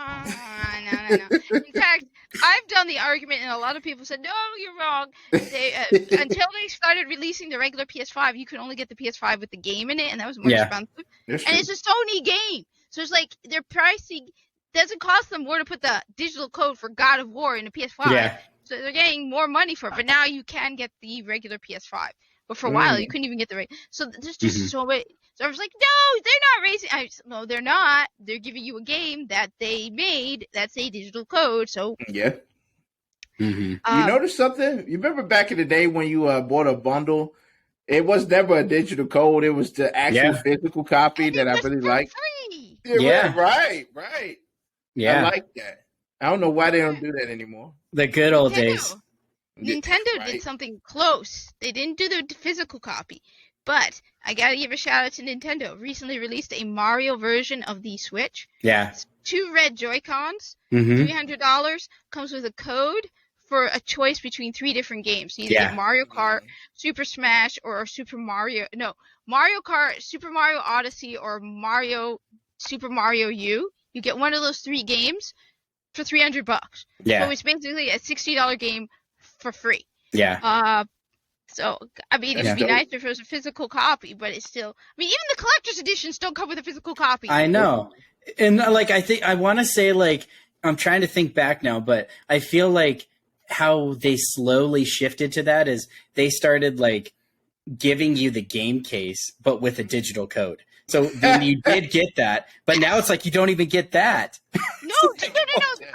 In fact, I've done the argument, and a lot of people said, "No, you're wrong." Until they started releasing the regular PS5, you could only get the PS5 with the game in it, and that was more expensive. And it's a Sony game, so it's like their pricing doesn't cost them more to put the digital code for God of War in a PS5. Yeah. So they're getting more money for it. But now you can get the regular PS5. But for a while, you couldn't even get the regular. So there's just so many. So I was like, no, they're not raising. No, they're not. They're giving you a game that they made that's a digital code. So yeah. You notice something? You remember back in the day when you bought a bundle? It was never a digital code. It was the actual physical copy that I really liked. Yeah, right. Yeah, I like that. I don't know why they don't do that anymore. The good old days. Nintendo did something close. They didn't do the physical copy. But I gotta give a shout out to Nintendo. Recently released a Mario version of the Switch. Yeah. It's 2 red Joy-Cons, $300. Comes with a code for a choice between 3 different games. You either get Mario Kart, Super Smash, or Mario Kart, Super Mario Odyssey, or Super Mario U. You get one of those 3 games for $300. Yeah. So it's basically a $60 game for free. Yeah. So, I mean, it would be nice if it was a physical copy, but it's still... I mean, even the collector's editions don't come with a physical copy. I know. And, I want to say, I'm trying to think back now, but I feel like how they slowly shifted to that is they started, giving you the game case, but with a digital code. So then you did get that, but now it's like you don't even get that. No. The God of War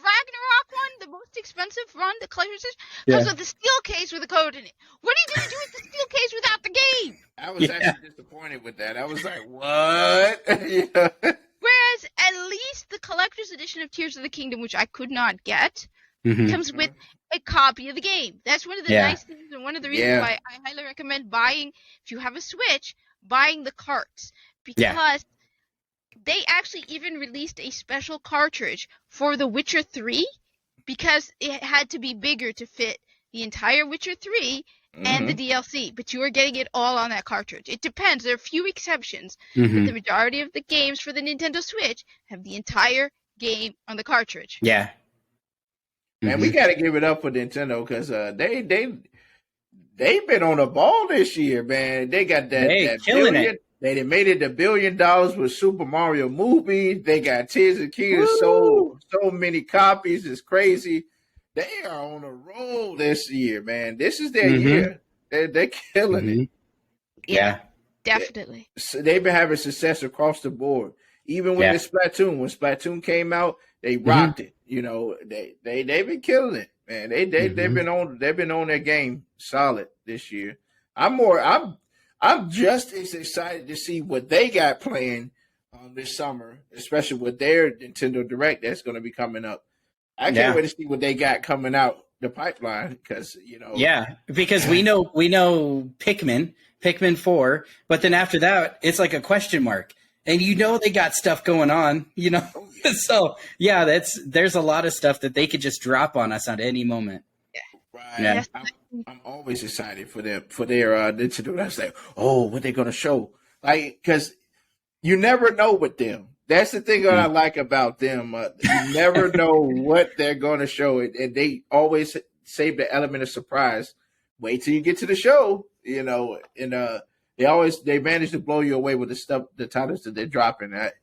Ragnarok one, the most expensive one, the collector's edition, comes with the steel case with a code in it. What are you going to do with the steel case without the game? I was actually disappointed with that. I was like, what? Whereas at least the collector's edition of Tears of the Kingdom, which I could not get, comes with a copy of the game. That's one of the nice things and one of the reasons why I highly recommend buying, if you have a Switch, buying the carts. Because they actually even released a special cartridge for The Witcher 3 because it had to be bigger to fit the entire Witcher 3 and the DLC. But you are getting it all on that cartridge. It depends. There are a few exceptions. But the majority of the games for the Nintendo Switch have the entire game on the cartridge. Yeah. Man, we got to give it up for Nintendo because they've been on a ball this year, man. They got that killing it. They made it $1 billion with Super Mario movie. They got Tears of the Kingdom sold so many copies. It's crazy. They are on a roll this year, man. This is their year. They're killing it. Yeah, definitely. They've been having success across the board. Even with the Splatoon, when Splatoon came out, they rocked it. You know, they've been killing it, man. They've been on their game solid this year. I'm I'm just as excited to see what they got planned this summer, especially with their Nintendo Direct that's going to be coming up. I can't wait to see what they got coming out the pipeline because because we know Pikmin 4, but then after that it's like a question mark, and they got stuff going on, so there's a lot of stuff that they could just drop on us at any moment. Right. Yeah. I'm always excited for their Nintendo. I was like, oh, what they gonna show? Like, because you never know with them. That's the thing that I like about them. You never know what they're gonna show, and they always save the element of surprise. Wait till you get to the show, and they manage to blow you away with the titles that they're dropping at.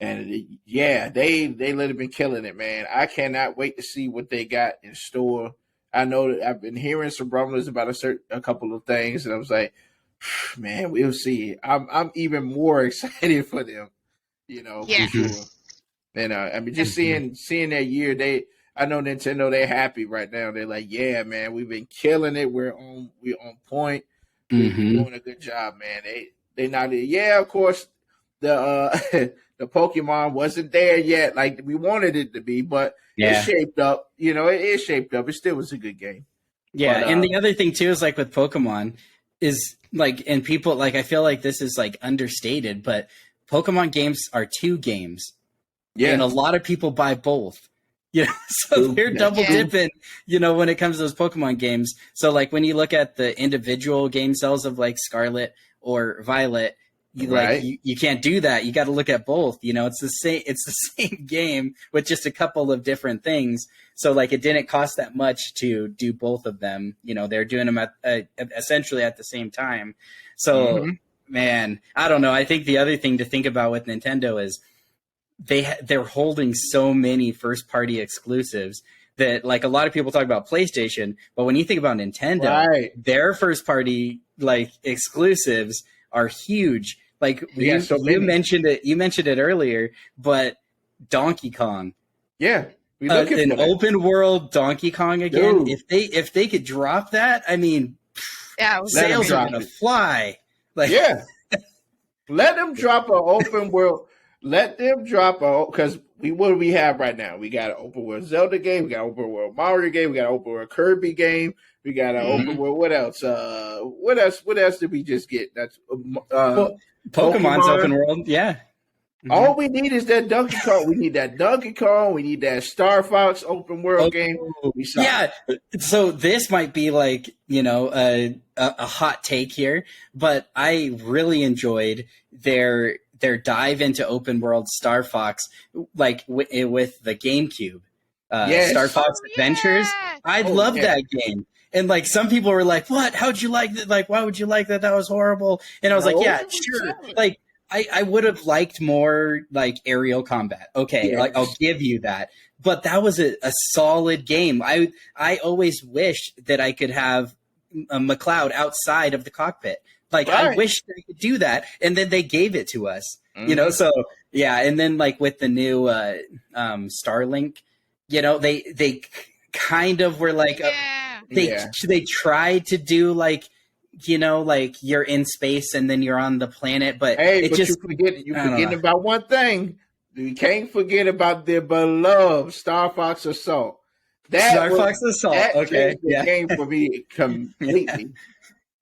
And they let have been killing it, man. I cannot wait to see what they got in store. I know that I've been hearing some rumblings about a couple of things, and I was like, man, we'll see. I'm even more excited for them, for sure. And just seeing that year, I know Nintendo, they're happy right now. They're like, yeah, man, we've been killing it. We're on point. We're doing a good job, man. They not, of course, the the Pokemon wasn't there yet like we wanted it to be, but it shaped up. It shaped up. It still was a good game. Yeah, and the other thing too is like with Pokemon is like, and people like, I feel like this is like understated, but Pokemon games are 2 games. Yeah, and a lot of people buy both. So they're double dipping, when it comes to those Pokemon games. So like when you look at the individual game sales of like Scarlet or Violet, you can't do that. You got to look at both. It's the same game with just a couple of different things. So like it didn't cost that much to do both of them. They're doing them at essentially at the same time. So man, I don't know. I think the other thing to think about with Nintendo is they're holding so many first party exclusives that like a lot of people talk about PlayStation, but when you think about Nintendo, their first party like exclusives are huge. Like you mentioned it earlier, but Donkey Kong. Yeah. An open world Donkey Kong again. Dude. If they could drop that, I mean, sales are gonna fly. Like let them drop an open world. Let them drop because what do we have right now? We got an open world Zelda game, we got an open world Mario game, we got an open world Kirby game, we got an open world. What else? What else did we just get? That's Pokemon's open world. Yeah. All we need is that Donkey Kong. We need that Donkey Kong. We need that Star Fox open world game. Yeah. So this might be like, a hot take here, but I really enjoyed their dive into open world Star Fox, like with the GameCube. Star Fox Adventures. I love that game. And like some people were like, "What? How'd you like that? Like, why would you like that? That was horrible." And I was like, "Yeah, sure." Like, I would have liked more like aerial combat. Okay, like I'll give you that. But that was a solid game. I always wished that I could have a McLeod outside of the cockpit. Like I wish they could do that, and then they gave it to us. So and then like with the new Starlink, they kind of were like they tried to do like like you're in space and then you're on the planet, but you're forgetting about one thing. You can't forget about their beloved Star Fox Assault. Fox Assault. Okay, the game for me completely.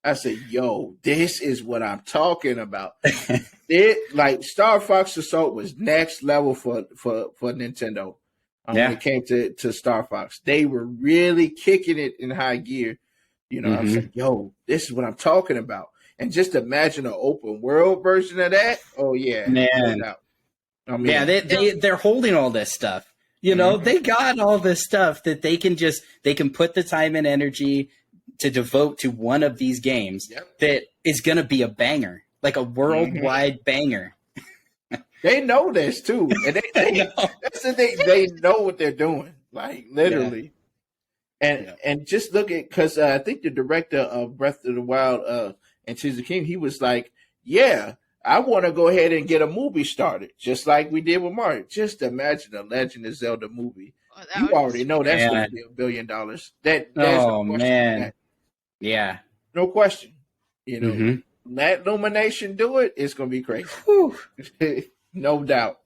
I said, "Yo, this is what I'm talking about." Star Fox Assault was next level for Nintendo. When it came to Star Fox, they were really kicking it in high gear. I was like, "Yo, this is what I'm talking about." And just imagine an open world version of that. Oh yeah, man. They're holding all this stuff. They got all this stuff that they can put the time and energy to devote to one of these games that is going to be a banger, like a worldwide banger. They know this too, and that's the thing. They know what they're doing, like literally. And just look at because I think the director of Breath of the Wild and Tears of the King, he was like, "Yeah, I want to go ahead and get a movie started, just like we did with Mario. Just imagine a Legend of Zelda movie. You already know that's going to be $1 billion. There's no question. Yeah, no question. let Illumination do it, it's gonna be crazy. No doubt.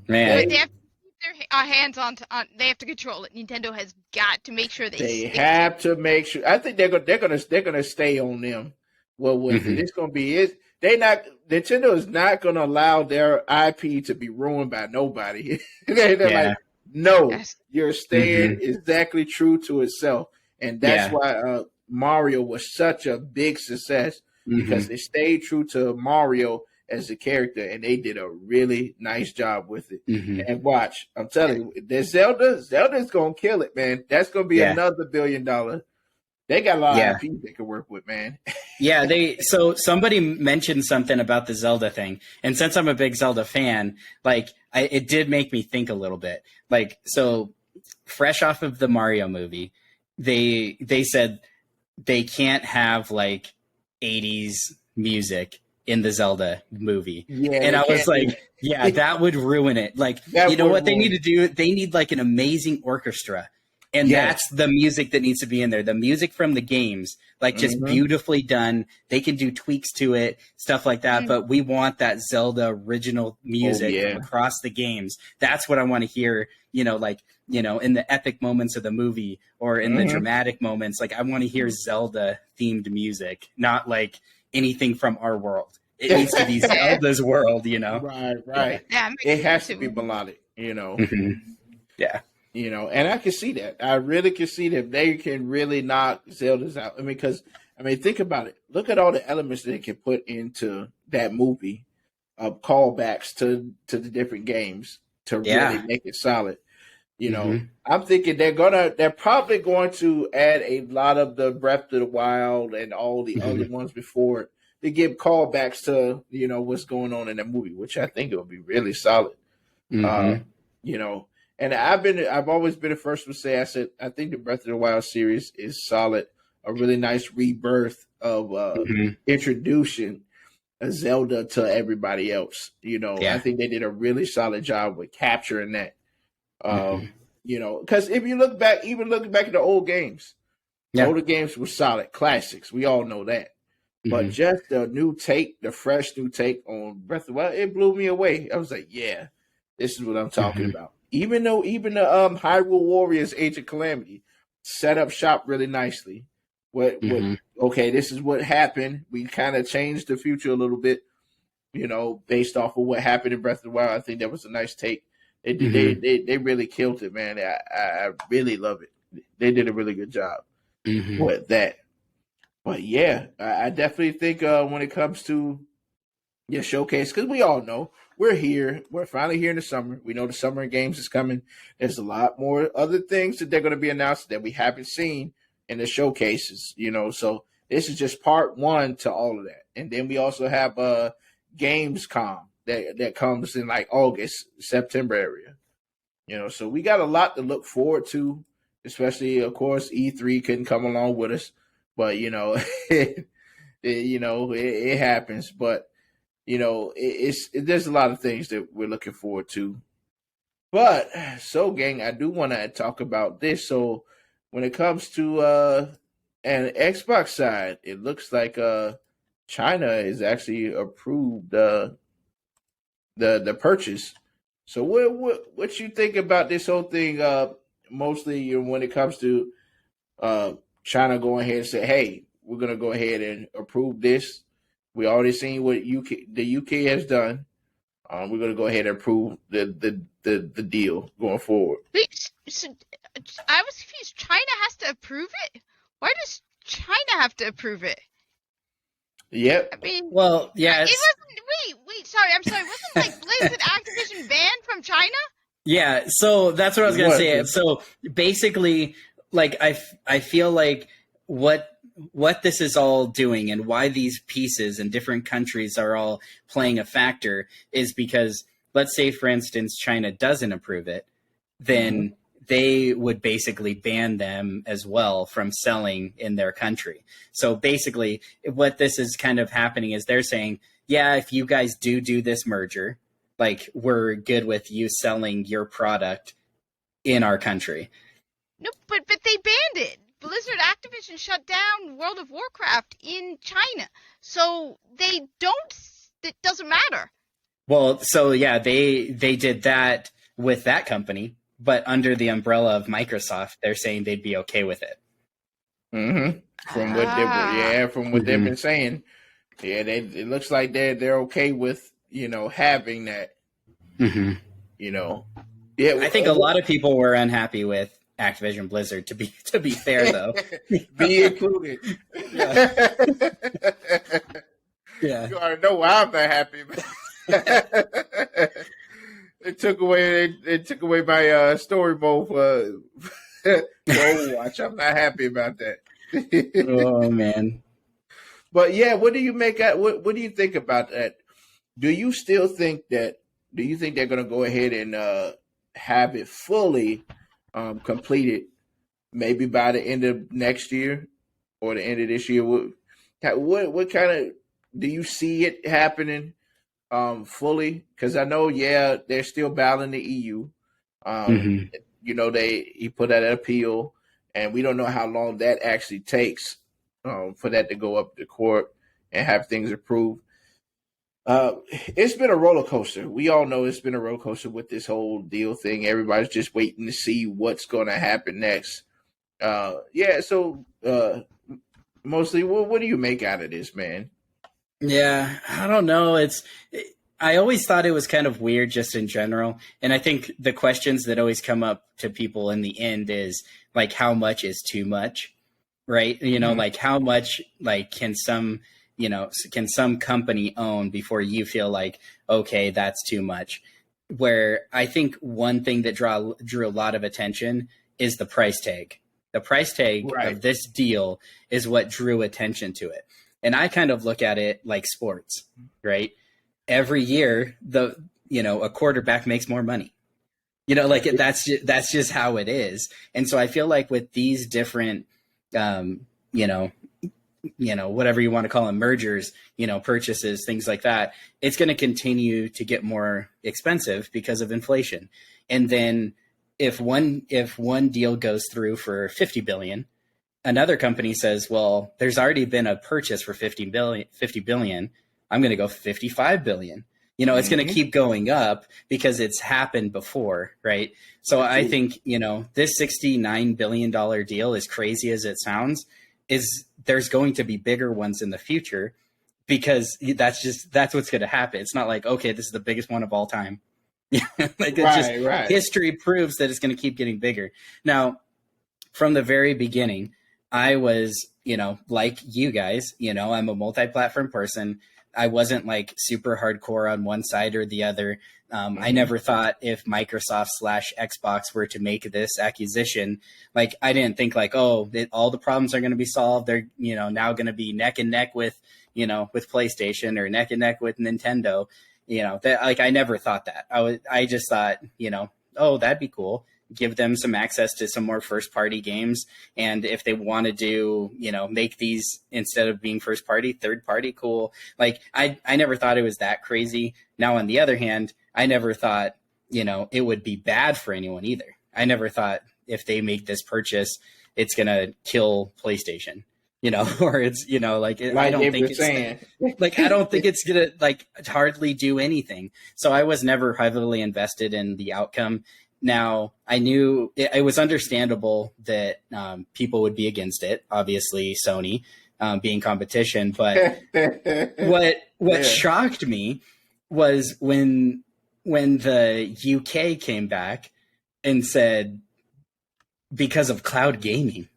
Man. But they have to keep their hands on. They have to control it. Nintendo has got to make sure they have to make sure. I think they're gonna stay on them. Well, with it, it's gonna be it. Nintendo is not gonna allow their IP to be ruined by nobody. they're like, no, you're staying exactly true to itself, and that's why Mario was such a big success because they stayed true to Mario as a character, and they did a really nice job with it. And watch, I'm telling you, there's Zelda's gonna kill it, man. That's gonna be another $1 billion. They got a lot of IP they can work with, man. So somebody mentioned something about the Zelda thing, and since I'm a big Zelda fan, like it did make me think a little bit. Like, so fresh off of the Mario movie, they said they can't have like 80s music in the Zelda movie. And I was like, that would ruin it. Like, you know what they need to do? They need like an amazing orchestra. And that's the music that needs to be in there. The music from the games, like just beautifully done. They can do tweaks to it, stuff like that. But we want that Zelda original music from across the games. That's what I want to hear, in the epic moments of the movie or in the dramatic moments. Like, I want to hear Zelda themed music, not like anything from our world. It needs to be Zelda's world, Right. Yeah, it has to be melodic, Yeah. And I can see that. I really can see that they can really knock Zelda's out. I mean, think about it. Look at all the elements that they can put into that movie, callbacks to the different games to really make it solid. I'm thinking they're probably going to add a lot of the Breath of the Wild and all the other ones before it to give callbacks to what's going on in that movie, which I think it will be really solid. And I've always been the first to say, I think the Breath of the Wild series is solid, a really nice rebirth of introducing a Zelda to everybody else. I think they did a really solid job with capturing that. Because if you look back, even looking back at the old games, the older games were solid classics. We all know that. But just the fresh new take on Breath of the Wild, it blew me away. I was like, yeah, this is what I'm talking about. Even the Hyrule Warriors Age of Calamity set up shop really nicely. This is what happened. We kind of changed the future a little bit, based off of what happened in Breath of the Wild. I think that was a nice take. They really killed it, man. I really love it. They did a really good job with that. But yeah, I definitely think when it comes to your showcase, because we all know we're here. We're finally here in the summer. We know the summer games is coming. There's a lot more other things that they're going to be announced that we haven't seen in the showcases, So this is just part one to all of that. And then we also have Gamescom that comes in like August, September area. So we got a lot to look forward to, especially, of course, E3 couldn't come along with us. But, it happens. But, there's a lot of things that we're looking forward to. But, so, gang, I do want to talk about this. So, when it comes to an Xbox side, it looks like China has actually approved the purchase. So, what you think about this whole thing? Mostly, when it comes to China going ahead and say, "Hey, we're going to go ahead and approve this." We already seen what the UK has done. We're going to go ahead and approve the deal going forward. Wait, so I was confused. China has to approve it? Why does China have to approve it? Yep. I mean, well, yeah. It wasn't. Wait. Sorry. I'm sorry. Wasn't Blizzard Activision banned from China? Yeah. So that's what I was going to say. So basically, like I feel like what this is all doing and why these pieces in different countries are all playing a factor is because, let's say, for instance, China doesn't approve it, then they would basically ban them as well from selling in their country. So basically what this is kind of happening is they're saying, yeah, if you guys do this merger, like, we're good with you selling your product in our country. No, but they banned it. Blizzard Activision shut down World of Warcraft in China, so they don't. It doesn't matter. Well, so yeah, they did that with that company, but under the umbrella of Microsoft, they're saying they'd be okay with it. Mm-hmm. From what they've been saying, it looks like they're okay with having that. Mm-hmm. I think a lot of people were unhappy with Activision Blizzard. To be fair, though, be included. Yeah. You already know why I'm not happy. They took away my story mode for Overwatch. I'm not happy about that. Oh man. But yeah, what do you make out? What do you think about that? Do you still think that? Do you think they're going to go ahead and have it fully completed, maybe by the end of next year or the end of this year? What kind of do you see it happening fully? Because I know, they're still battling the EU. He put out an appeal, and we don't know how long that actually takes for that to go up to court and have things approved. It's been a roller coaster. We all know it's been a roller coaster with this whole deal thing. Everybody's just waiting to see what's going to happen next. So mostly, what do you make out of this, man? Yeah, I don't know. I always thought it was kind of weird just in general. And I think the questions that always come up to people in the end is like, how much is too much, right? Like how much can some company own before you feel like, okay, that's too much? Where I think one thing that drew a lot of attention is the price tag. The price tag of this deal is what drew attention to it. And I kind of look at it like sports, right? Every year, a quarterback makes more money. That's just how it is. And so I feel like with these different, whatever you want to call them, mergers, purchases, things like that, it's going to continue to get more expensive because of inflation. And then if one deal goes through for $50 billion, another company says, well, there's already been a purchase for $50 billion. I'm going to go $55 billion. It's going to keep going up because it's happened before, right? So I think, this $69 billion deal, as crazy as it sounds, there's going to be bigger ones in the future because that's what's going to happen. It's not like, okay, this is the biggest one of all time. History proves that it's going to keep getting bigger. Now, from the very beginning, I was, like you guys, I'm a multi-platform person. I wasn't like super hardcore on one side or the other. I never thought if Microsoft/Xbox were to make this acquisition, like I didn't think like, all the problems are going to be solved. They're, now going to be neck and neck with, with PlayStation or neck and neck with Nintendo. I never thought that. I just thought, that'd be cool. Give them some access to some more first party games. And if they want to do, make these instead of being first party, third party, cool. Like I never thought it was that crazy. Now, on the other hand, I never thought, it would be bad for anyone either. I never thought if they make this purchase, it's going to kill PlayStation, or it's, I don't think it's I don't think it's going to hardly do anything. So I was never heavily invested in the outcome. Now, I knew it was understandable that people would be against it, obviously Sony being competition. But what shocked me was when the UK came back and said, because of cloud gaming.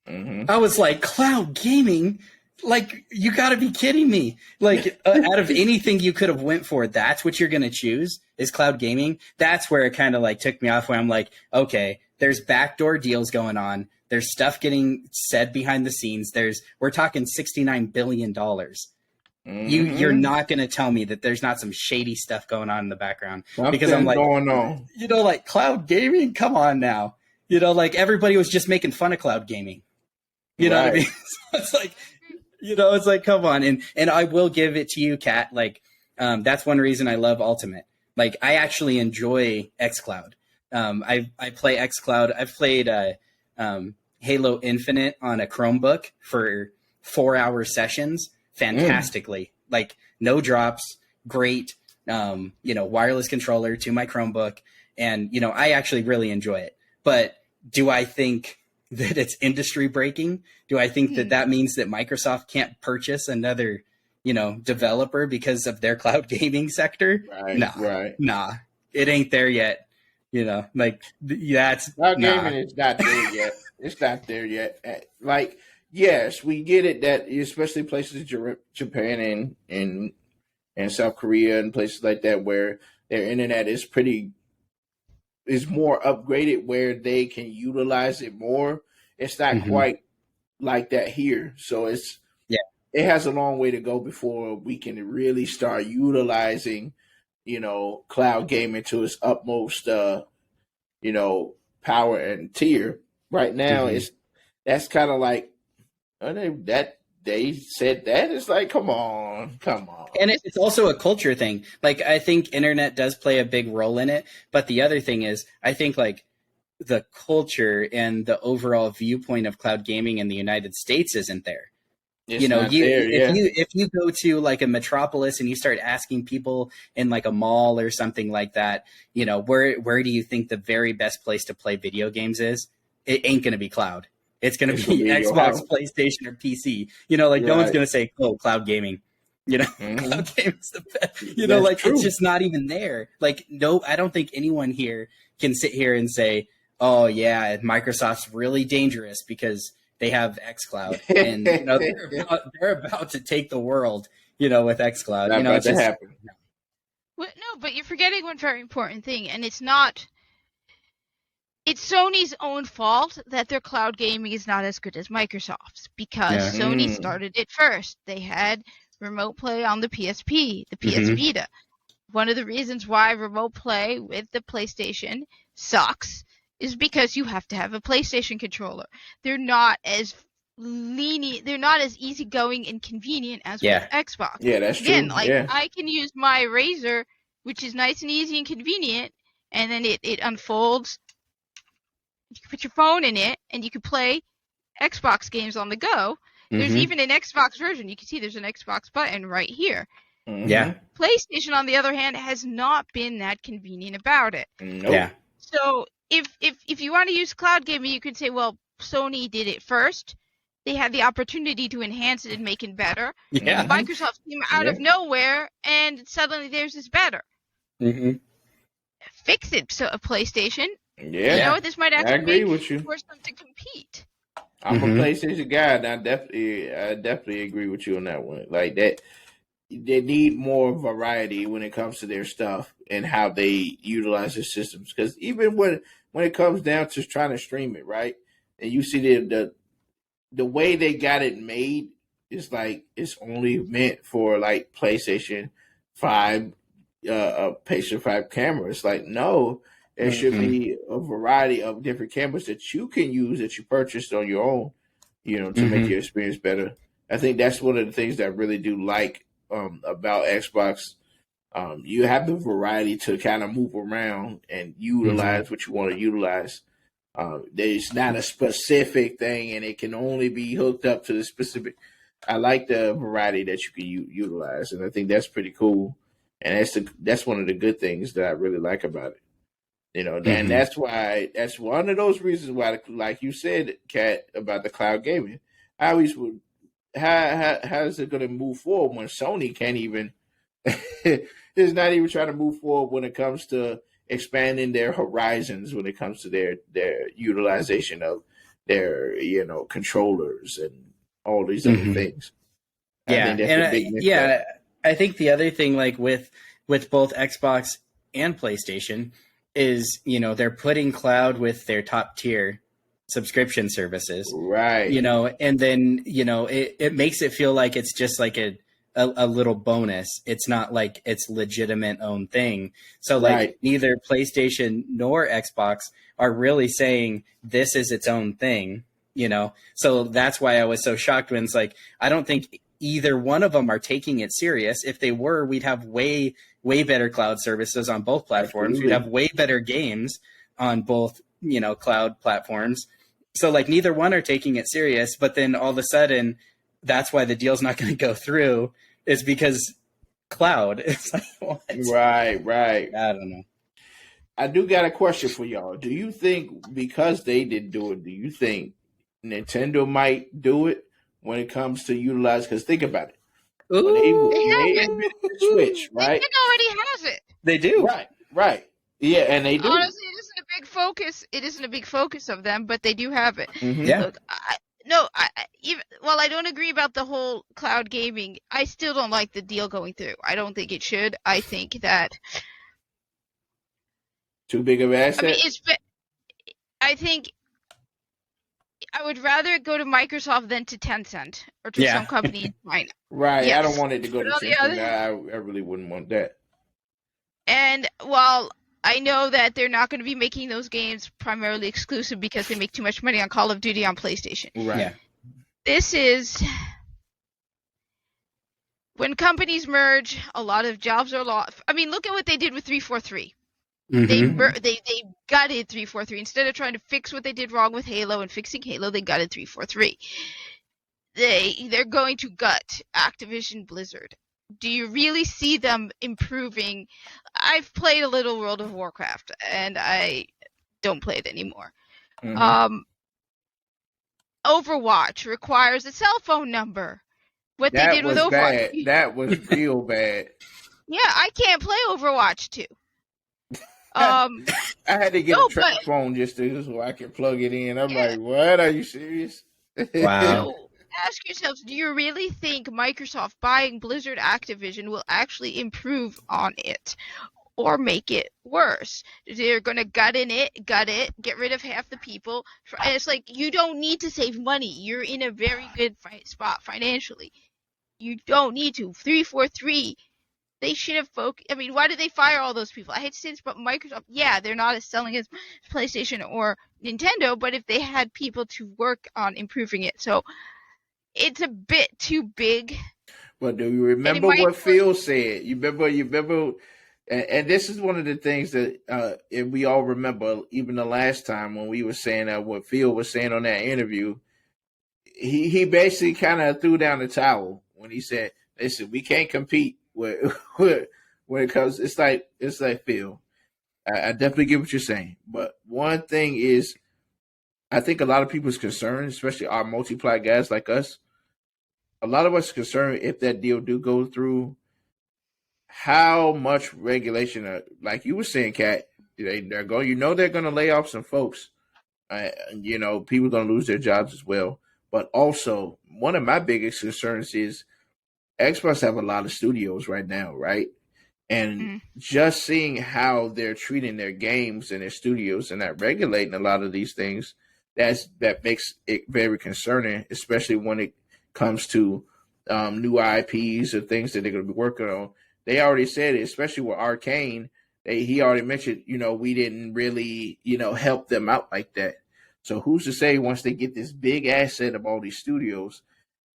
Mm-hmm. I was like, cloud gaming? Like, you got to be kidding me. Like, out of anything you could have went for, that's what you're going to choose is cloud gaming. That's where it kind of took me off, where I'm like, okay, there's backdoor deals going on. There's stuff getting said behind the scenes. We're talking $69 billion. Mm-hmm. You're not going to tell me that there's not some shady stuff going on in the background. Because I'm like, going on. Cloud gaming? Come on now. Everybody was just making fun of cloud gaming. You know what I mean? So it's like, it's like, come on. And I will give it to you, Kat. That's one reason I love Ultimate. I actually enjoy xCloud. I play xCloud. I've played Halo Infinite on a Chromebook for 4-hour sessions fantastically. Like no drops, great, wireless controller to my Chromebook. And, I actually really enjoy it. But do I think that it's industry breaking? Do I think that means that Microsoft can't purchase another, developer because of their cloud gaming sector? Right. Nah, it ain't there yet. That's cloud gaming is not there yet. It's not there yet. Like, yes, we get it that especially places Japan and South Korea and places like that where their internet is more upgraded, where they can utilize it more. It's not quite like that here. So it has a long way to go before we can really start utilizing, cloud gaming to its utmost, power and tier. Right now, that's kind of like they said that. It's like, come on. And it's also a culture thing. Like, I think internet does play a big role in it. But the other thing is, I think like the culture and the overall viewpoint of cloud gaming in the United States isn't there. If you go to like a metropolis and you start asking people in like a mall or something like that, where do you think the very best place to play video games is? It ain't going to be cloud. It's going to be Xbox, PlayStation, or PC. No one's going to say, "Oh, cloud gaming." Cloud gaming's the best. It's just not even there. Like, no, I don't think anyone here can sit here and say, "Oh yeah, Microsoft's really dangerous because they have xCloud and they're about to take the world." With xCloud, not about to happen. Well, no, but you're forgetting one very important thing, and it's not. It's Sony's own fault that their cloud gaming is not as good as Microsoft's, because Sony started it first. They had remote play on the PSP, the PS Vita. One of the reasons why remote play with the PlayStation sucks is because you have to have a PlayStation controller. They're not as lenient, they're not as easygoing and convenient as with Xbox. Yeah, that's Again, true. I can use my Razer, which is nice and easy and convenient, and then it unfolds. You can put your phone in it, and you can play Xbox games on the go. There's even an Xbox version. You can see there's an Xbox button right here. Yeah. PlayStation, on the other hand, has not been that convenient about it. Nope. Yeah. So if you want to use cloud gaming, you could say, well, Sony did it first. They had the opportunity to enhance it and make it better. Yeah. Microsoft came out of nowhere, and suddenly theirs is better. Fix it, so a PlayStation. Yeah. This might actually force them to compete. I'm a PlayStation guy, and I definitely agree with you on that one. Like that, they need more variety when it comes to their stuff and how they utilize their systems. Because even when it comes down to trying to stream it, right, and you see the way they got it made is like it's only meant for like PlayStation 5, PlayStation 5 cameras. Like, no. There should be a variety of different cameras that you can use that you purchased on your own, to make your experience better. I think that's one of the things that I really do like about Xbox. You have the variety to kind of move around and utilize what you want to utilize. There's not a specific thing, and it can only be hooked up to the specific. I like the variety that you can utilize, and I think that's pretty cool. And that's one of the good things that I really like about it. And that's one of those reasons why, like you said, Kat, about the cloud gaming. I always would, how is it going to move forward when Sony can't even, is not even trying to move forward when it comes to expanding their horizons, when it comes to their utilization of their, controllers and all these other things. I think the other thing, like with both Xbox and PlayStation, is they're putting cloud with their top tier subscription services, right? And then it makes it feel like it's just like a little bonus. It's not like it's legitimate own thing. So like neither PlayStation nor Xbox are really saying this is its own thing, so that's why I was so shocked when it's like, I don't think either one of them are taking it serious. If they were, we'd have way better cloud services on both platforms. We'd have way better games on both, cloud platforms. So like neither one are taking it serious, but then all of a sudden that's why the deal's not going to go through is because cloud. It's like, what? Right. I don't know. I do got a question for y'all. Do you think because they didn't do it, do you think Nintendo might do it when it comes to utilize? Because think about it. When they invented the Switch, right? Nintendo already has it. They do. Right. Yeah, and they do. Honestly, it isn't a big focus. It isn't a big focus of them, but they do have it. Mm-hmm. Yeah. Look, I don't agree about the whole cloud gaming. I still don't like the deal going through. I don't think it should. I think that Too big of an asset. I mean, I think I would rather it go to Microsoft than to Tencent or to some company in China. Right. Yes. I don't want it to go to But on the Tencent. other- I really wouldn't want that. And while I know that they're not going to be making those games primarily exclusive because they make too much money on Call of Duty on PlayStation. Right. Yeah. This is when companies merge, a lot of jobs are lost. I mean, look at what they did with 343. Mhm. They gutted 343 instead of trying to fix what they did wrong with Halo and fixing Halo. They gutted 343. They're going to gut Activision Blizzard. Do you really see them improving? I've played a little World of Warcraft, and I don't play it anymore. Mm-hmm. Overwatch requires a cell phone number. What That they did with was Overwatch. bad. That was real bad. Yeah, I can't play Overwatch 2. I had to get No, a track phone just so I can plug it in. I'm Yeah. like, what? Are you serious? Wow. So ask yourselves, do you really think Microsoft buying Blizzard Activision will actually improve on it or make it worse? They're going to gut it, get rid of half the people. And it's like, you don't need to save money. You're in a very good spot financially. You don't need to. 343, they should have focused. I mean, why did they fire all those people? I hate to say this, but Microsoft, yeah, they're not as selling as PlayStation or Nintendo, but if they had people to work on improving it. So it's a bit too big. But do you remember what Phil said? You remember, and this is one of the things that if we all remember, even the last time when we were saying what Phil was saying on that interview, he basically kind of threw down the towel when he said, "Listen, we can't compete with when it comes." It's like Phil. I definitely get what you're saying, but one thing is, I think a lot of people's concerned, especially our multiply guys like us. A lot of us are concerned if that deal do go through, how much regulation, like you were saying, Kat, they're going. They're going to lay off some folks. People are going to lose their jobs as well. But also, one of my biggest concerns is Xbox have a lot of studios right now, right? And just seeing how they're treating their games and their studios and not regulating a lot of these things, that makes it very concerning, especially when it comes to new IPs or things that they're going to be working on. They already said it, especially with Arcane. He already mentioned, we didn't really, help them out like that. So who's to say once they get this big asset of all these studios,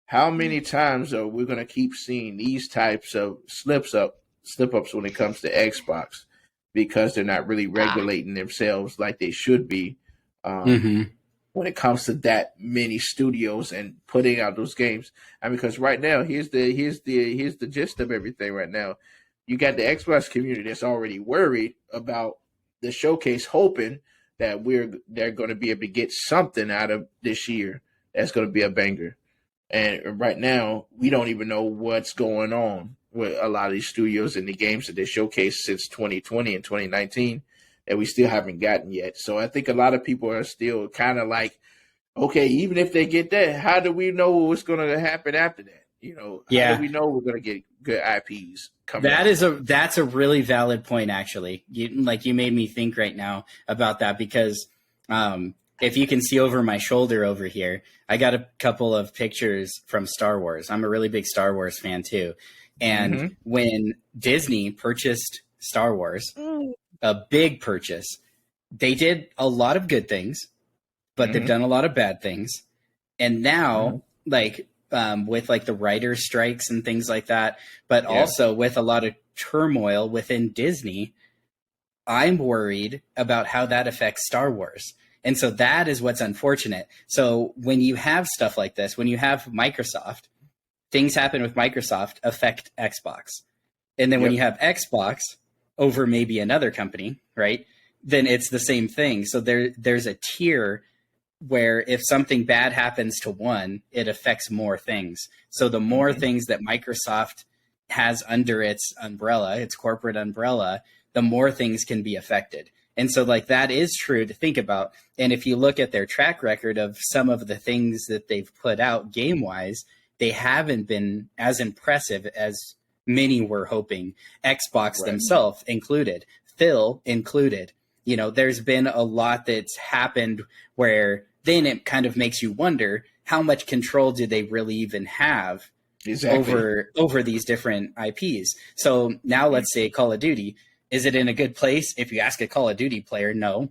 how many times are we going to keep seeing these types of slip-ups when it comes to Xbox because they're not really regulating themselves like they should be when it comes to that many studios and putting out those games. Because right now, here's the gist of everything right now. You got the Xbox community that's already worried about the showcase, hoping that they're going to be able to get something out of this year that's going to be a banger. And right now, we don't even know what's going on with a lot of these studios and the games that they showcased since 2020 and 2019 that we still haven't gotten yet. So I think a lot of people are still kind of like, okay, even if they get that, how do we know what's going to happen after that? How do we know we're going to get good IPs coming out? That's a really valid point, actually. You made me think right now about that because if you can see over my shoulder over here, I got a couple of pictures from Star Wars. I'm a really big Star Wars fan too. And when Disney purchased Star Wars, a big purchase, they did a lot of good things, but they've done a lot of bad things. And now, with the writer's strikes and things like that, but also with a lot of turmoil within Disney, I'm worried about how that affects Star Wars. And so that is what's unfortunate. So when you have stuff like this, when you have Microsoft, things happen with Microsoft affect Xbox. And then when you have Xbox over maybe another company, right, then it's the same thing. So there's a tier where if something bad happens to one, it affects more things. So the more things that Microsoft has under its umbrella, its corporate umbrella, the more things can be affected. And so like that is true to think about. And if you look at their track record of some of the things that they've put out game-wise, they haven't been as impressive as many were hoping, Xbox themselves included, Phil included. You know, there's been a lot that's happened where then it kind of makes you wonder how much control do they really even have over these different IPs. So now let's say Call of Duty. Is it in a good place? If you ask a Call of Duty player, no,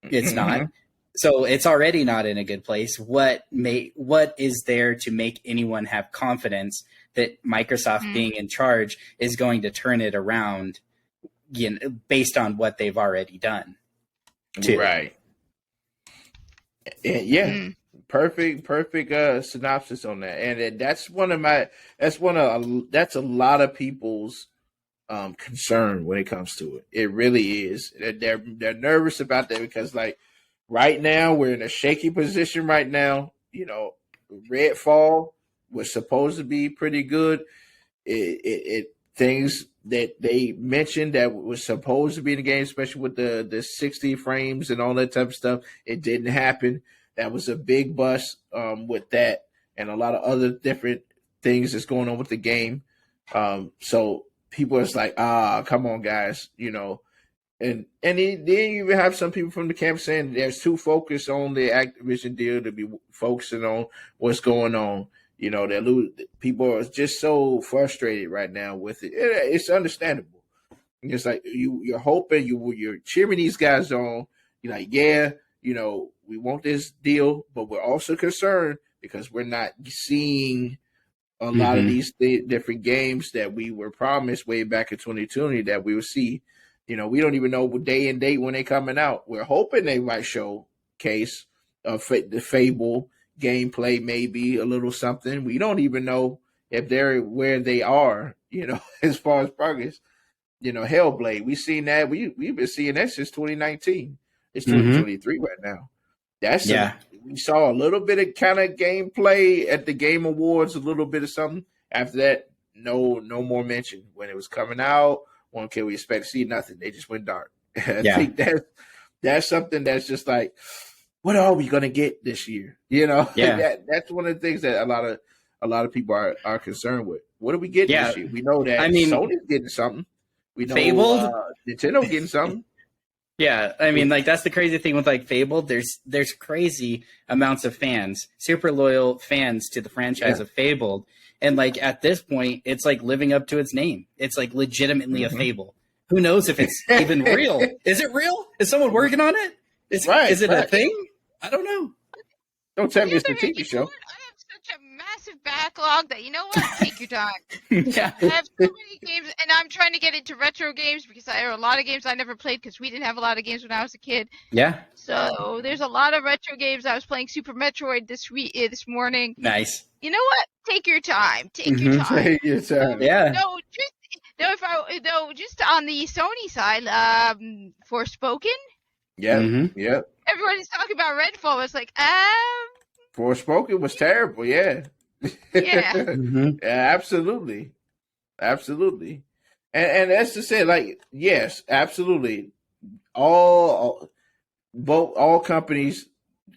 it's not. So it's already not in a good place. What is there to make anyone have confidence that Microsoft being in charge is going to turn it around, you know, based on what they've already done? Too. Right. Yeah. Perfect synopsis on that. And that's a lot of people's concern when it comes to it. It really is. They're nervous about that because like right now we're in a shaky position right now. You know, Redfall was supposed to be pretty good. It things that they mentioned that was supposed to be in the game, especially with the 60 frames and all that type of stuff, it didn't happen. That was a big bust with that and a lot of other different things that's going on with the game. So people are just like, come on, guys, you know. And then you even have some people from the camp saying there's too focused on the Activision deal to be focusing on what's going on. You know, people are just so frustrated right now with it. It's understandable. It's like you're hoping you're cheering these guys on. You're like, yeah, you know, we want this deal, but we're also concerned because we're not seeing a lot of these different games that we were promised way back in 2020 that we would see. You know, we don't even know what day and date when they're coming out. We're hoping they might showcase the Fable gameplay, maybe a little something. We don't even know if they're where they are, you know, as far as progress. You know, Hellblade, we've seen that. We've been seeing that since 2019. It's 2023 right now. We saw a little bit of kind of gameplay at the Game Awards, a little bit of something. After that, no more mention. When it was coming out, when can we expect to see nothing? They just went dark. I think that's something that's just like, what are we gonna get this year? You know, that's one of the things that a lot of people are concerned with. What do we get this year? We know that Sony's getting something. We know Nintendo getting something. Yeah, I mean, like that's the crazy thing with like Fable. There's crazy amounts of fans, super loyal fans to the franchise of Fable, and like at this point, it's like living up to its name. It's like legitimately a Fable. Who knows if it's even real? Is it real? Is someone working on it? Is it a thing? I don't know. Don't tell me it's the TV show. I have such a massive backlog that, you know what? Take your time. Yeah. I have so many games, and I'm trying to get into retro games because there are a lot of games I never played because we didn't have a lot of games when I was a kid. Yeah. So there's a lot of retro games. I was playing Super Metroid this morning. Nice. You know what? Take your time. Take your time. Take your time. Yeah. Just on the Sony side, Forspoken. Yeah. Yep. Everybody's talking about Redfall. It's like, Forspoken was terrible. Yeah. Yeah. Yeah, absolutely. And that's to say, like, yes, absolutely. All companies,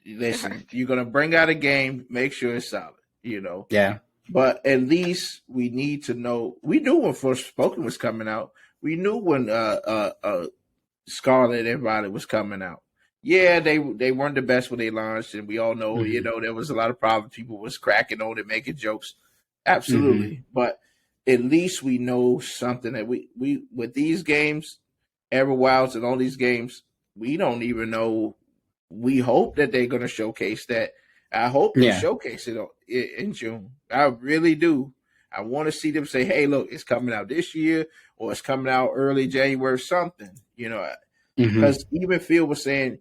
listen, you're gonna bring out a game, make sure it's solid, you know. Yeah. But at least we need to know. We knew when Forspoken was coming out. We knew when Scarlet and Violet was coming out. Yeah, they weren't the best when they launched, and we all know, you know, there was a lot of problems. People was cracking on it, making jokes. Absolutely. But at least we know something that we with these games, Everwilds and all these games, we don't even know. We hope that they're going to showcase that. I hope they showcase it in June. I really do. I want to see them say, hey, look, it's coming out this year or it's coming out early January, something, you know. Because even Phil was saying,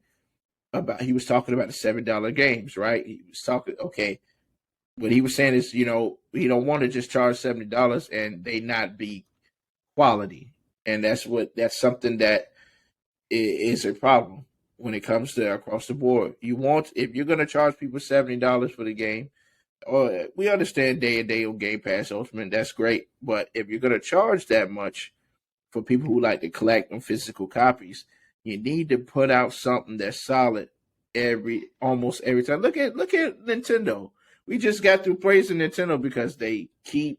he was talking about the $7 games, right? He was talking, okay. What he was saying is, he don't want to just charge $70 and they not be quality, and that's something that is a problem when it comes to across the board. If you're going to charge people $70 for the game, or we understand day and day on Game Pass Ultimate, that's great, but if you're going to charge that much for people who like to collect on physical copies, you need to put out something that's solid almost every time. Look at Nintendo. We just got through praising Nintendo because they keep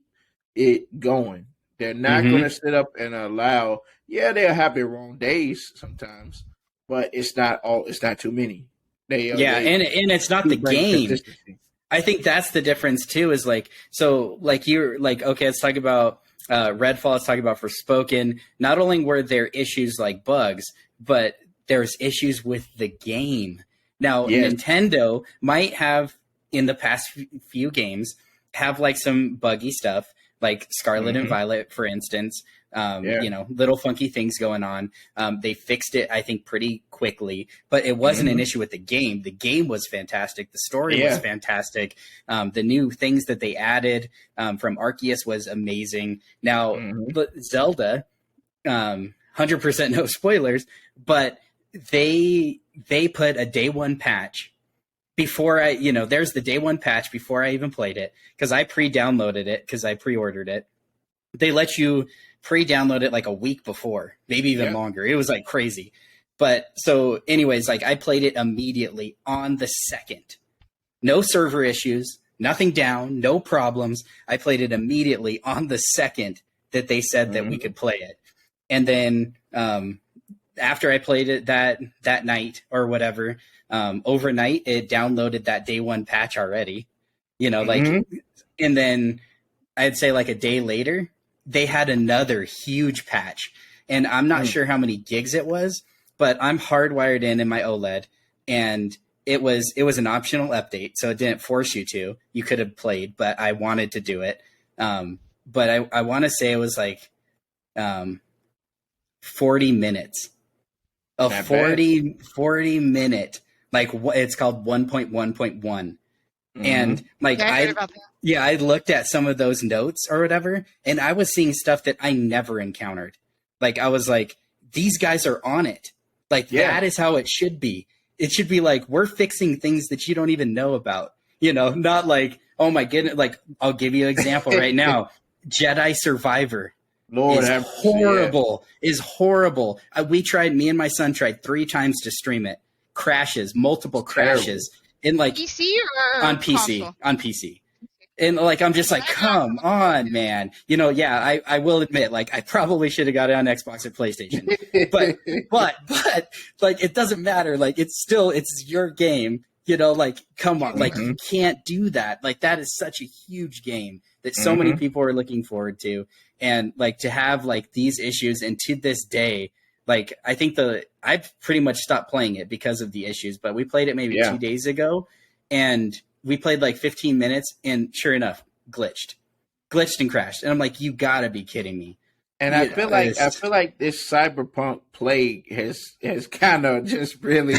it going. They're not going to sit up and allow. Yeah, they'll have their wrong days sometimes, but it's not too many. And it's not the game. I think that's the difference too. Is like, so like you're like, okay, let's talk about Redfall. Let's talk about Forspoken. Not only were there issues like bugs, but there's issues with the game. Now, Nintendo might have, in the past few games, have like some buggy stuff, like Scarlet and Violet, for instance. Little funky things going on. They fixed it, I think, pretty quickly, but it wasn't an issue with the game. The game was fantastic. The story was fantastic. The new things that they added from Arceus was amazing. Now, Zelda, 100% no spoilers, but they put a day one patch before there's the day one patch before I even played it, because I pre-downloaded it because I pre-ordered it. They let you pre-download it like a week before, maybe even longer. It was like crazy. But so anyways, like I played it immediately on the second. No server issues, nothing down, no problems. I played it immediately on the second that they said that we could play it. And then after I played it that night or whatever, overnight, it downloaded that day one patch already, and then I'd say like a day later, they had another huge patch, and I'm not sure how many gigs it was, but I'm hardwired in my OLED, and it was an optional update. So it didn't force you to, you could have played, but I wanted to do it. But I want to say it was like, 40 minutes, a 40 minute, like it's called 1.1.1. And like, I looked at some of those notes or whatever, and I was seeing stuff that I never encountered. Like, I was like, these guys are on it. Like, that is how it should be. It should be like, we're fixing things that you don't even know about, not like, oh my goodness. Like, I'll give you an example right now. Jedi Survivor. Lord, is horrible. Me and my son tried 3 times to stream it. Crashes, multiple crashes. In like PC or on PC, console? on PC. And like, I'm just like, come on, man. I will admit, like, I probably should have got it on Xbox or PlayStation, but like, it doesn't matter. Like, it's your game, like, come on, like, you can't do that. Like, that is such a huge game that so many people are looking forward to. And like, to have like these issues, and to this day, like, I think I've pretty much stopped playing it because of the issues, but we played it maybe 2 days ago, and we played like 15 minutes, and sure enough, glitched and crashed. And I'm like, you gotta be kidding me. And I feel like this cyberpunk plague has kind of just really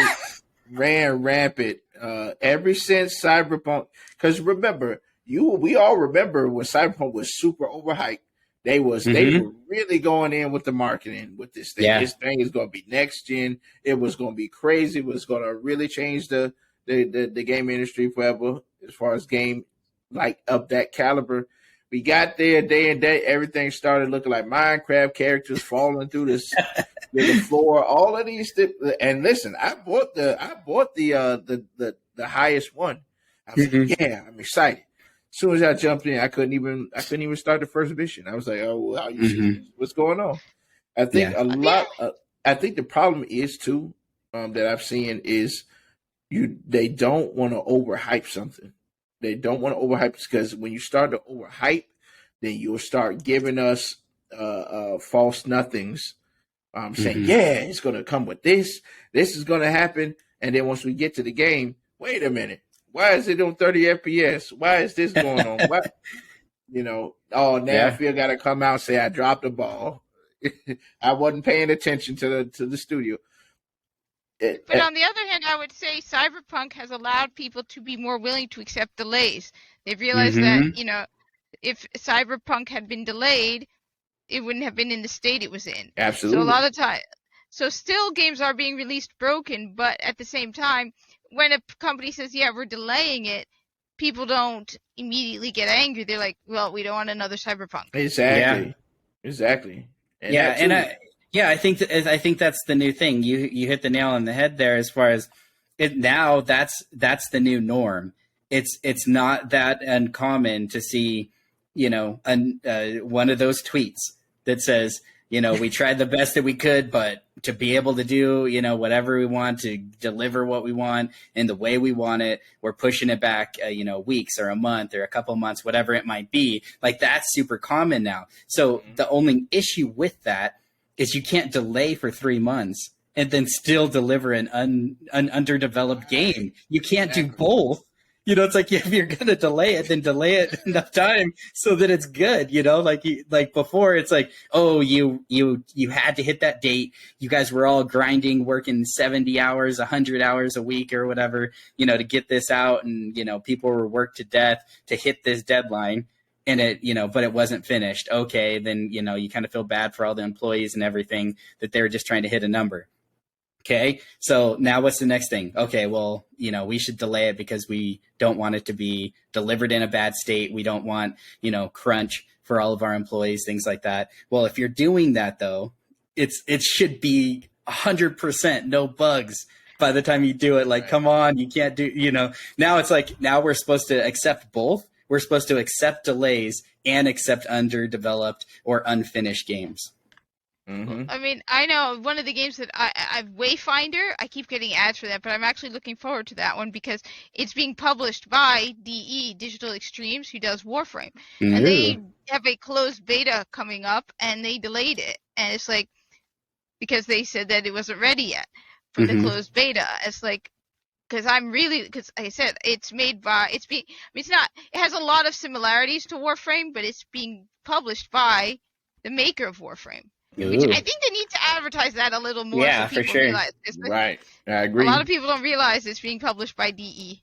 ran rampant ever since Cyberpunk. Because remember, we all remember when Cyberpunk was super overhyped. They were really going in with the marketing with this thing. Yeah. This thing is going to be next gen. It was going to be crazy. It was going to really change the game industry forever as far as game like of that caliber. We got there day and day. Everything started looking like Minecraft characters falling through the floor. All of these and listen, I bought the highest one. I was like, yeah, I'm excited. As soon as I jumped in, I couldn't even start the first mission. I was like, oh, well, how you see what's going on? I think I think the problem is too that I've seen is they don't want to overhype something. They don't want to overhype because when you start to overhype, then you'll start giving us false nothings. Saying, yeah, it's going to come with this. This is going to happen. And then once we get to the game, wait a minute. Why is it on 30 FPS? Why is this going on? What? Now Phil got to come out and say I dropped the ball. I wasn't paying attention to the studio. But on the other hand, I would say Cyberpunk has allowed people to be more willing to accept delays. They've realized that, if Cyberpunk had been delayed, it wouldn't have been in the state it was in. Absolutely. So a lot of time, still games are being released broken, but at the same time, when a company says, yeah, we're delaying it, people don't immediately get angry. They're like, well, we don't want another Cyberpunk. Exactly. And I think that's the new thing. You hit the nail on the head there. As far as it now, that's the new norm. It's not that uncommon to see, one of those tweets that says, we tried the best that we could, but to be able to do, whatever we want, to deliver what we want in the way we want it, we're pushing it back, weeks or a month or a couple months, whatever it might be. Like, that's super common now. So the only issue with that is you can't delay for 3 months and then still deliver an underdeveloped game. You can't do both. It's like, if you're going to delay it, then delay it enough time so that it's good, like before it's like, oh, you had to hit that date. You guys were all grinding, working 70 hours, 100 hours a week or whatever, to get this out. And, people were worked to death to hit this deadline, and it, but it wasn't finished. Okay. Then, you kind of feel bad for all the employees and everything that they were just trying to hit a number. Okay, so now what's the next thing? Okay, well, we should delay it because we don't want it to be delivered in a bad state. We don't want, crunch for all of our employees, things like that. Well, if you're doing that, though, it should be 100% no bugs by the time you do it. Like, right. Come on, you can't do, now it's like, now we're supposed to accept both. We're supposed to accept delays and accept underdeveloped or unfinished games. Mm-hmm. I mean, I know one of the games that I've Wayfinder, I keep getting ads for that, but I'm actually looking forward to that one because it's being published by DE, Digital Extremes, who does Warframe. Mm-hmm. And they have a closed beta coming up, and they delayed it. And it's like, because they said that it wasn't ready yet for the closed beta. It's like, because like I said, it's made by, it has a lot of similarities to Warframe, but it's being published by the maker of Warframe. Which I think they need to advertise that a little more. Yeah, so people for sure. Realize. Right, I agree. A lot of people don't realize it's being published by DE.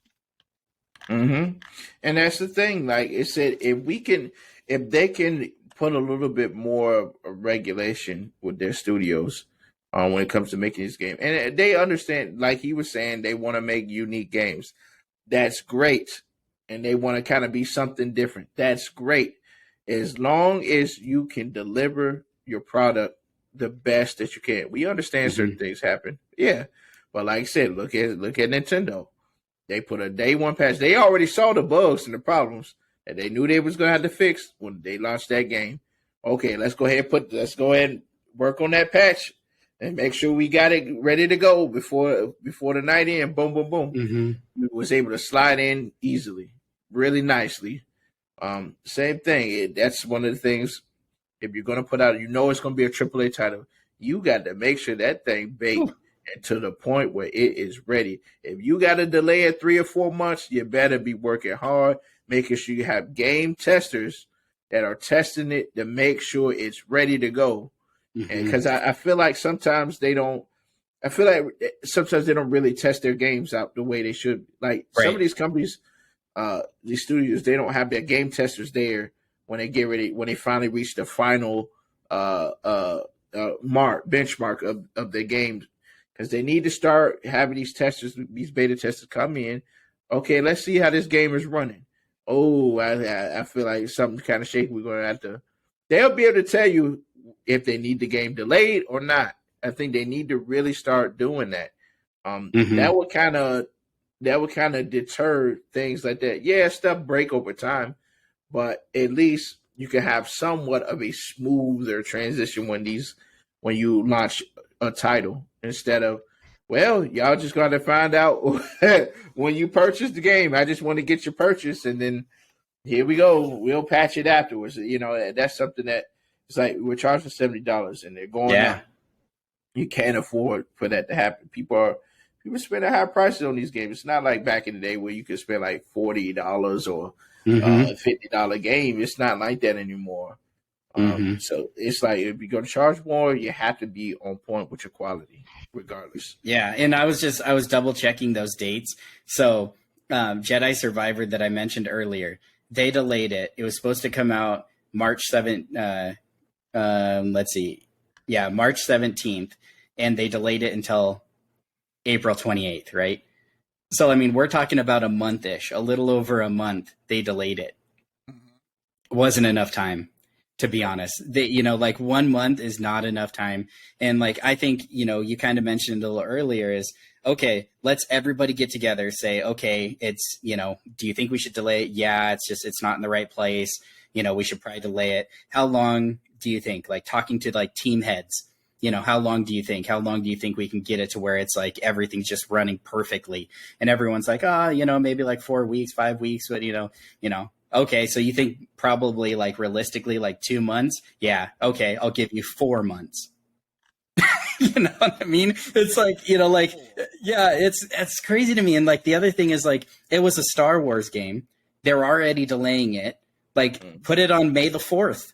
And that's the thing. Like it said, if they can put a little bit more regulation with their studios when it comes to making this game, and they understand, like he was saying, they want to make unique games. That's great, and they want to kind of be something different. That's great, as long as you can deliver your product the best that you can. We understand certain things happen. Yeah. But like I said, look at Nintendo. They put a day one patch. They already saw the bugs and the problems that they knew they was gonna have to fix when they launched that game. Okay, let's go ahead and work on that patch and make sure we got it ready to go before the night end. Boom, boom, boom. We was able to slide in easily, really nicely. Same thing. That's one of the things. If you're going to put out, it's going to be a AAA title, you got to make sure that thing baked to the point where it is ready. If you got to delay it 3 or 4 months, you better be working hard, making sure you have game testers that are testing it to make sure it's ready to go. Because I feel like sometimes they don't really test their games out the way they should. Like some of these companies, these studios, they don't have their game testers there when they finally reach the final benchmark of their games, because they need to start having these beta testers come in. Okay, let's see how this game is running. Oh, I feel like something's kind of shaky. We're going to have to. They'll be able to tell you if they need the game delayed or not. I think they need to really start doing that. That would kind of deter things like that. Yeah, stuff break over time. But at least you can have somewhat of a smoother transition when you launch a title, instead of, well, y'all just got to find out when you purchase the game. I just want to get your purchase, and then here we go. We'll patch it afterwards. That's something that it's like we're charging $70, and they're going up. You can't afford for that to happen. People spend high prices on these games. It's not like back in the day where you could spend like $40 or $50 game. It's not like that anymore. So it's like if you're gonna charge more, you have to be on point with your quality, regardless. Yeah, and I was double checking those dates. So Jedi Survivor that I mentioned earlier, they delayed it. It was supposed to come out March 7th. Let's see, yeah, March 17th, and they delayed it until April 28th, right? So I mean, we're talking about a month-ish, a little over a month. They delayed it. Wasn't enough time, to be honest. Like 1 month is not enough time. And like, I think, you kind of mentioned a little earlier is, okay, let's everybody get together, say, okay, it's, do you think we should delay it? Yeah, it's not in the right place. We should probably delay it. How long do you think? Like talking to like team heads, how long do you think? How long do you think we can get it to where it's like everything's just running perfectly? And everyone's like, maybe like 4 weeks, 5 weeks, but okay, so you think probably like realistically like 2 months? Yeah, okay, I'll give you 4 months. You know what I mean? It's like, yeah, it's crazy to me. And like the other thing is like it was a Star Wars game. They're already delaying it. Like put it on May the 4th,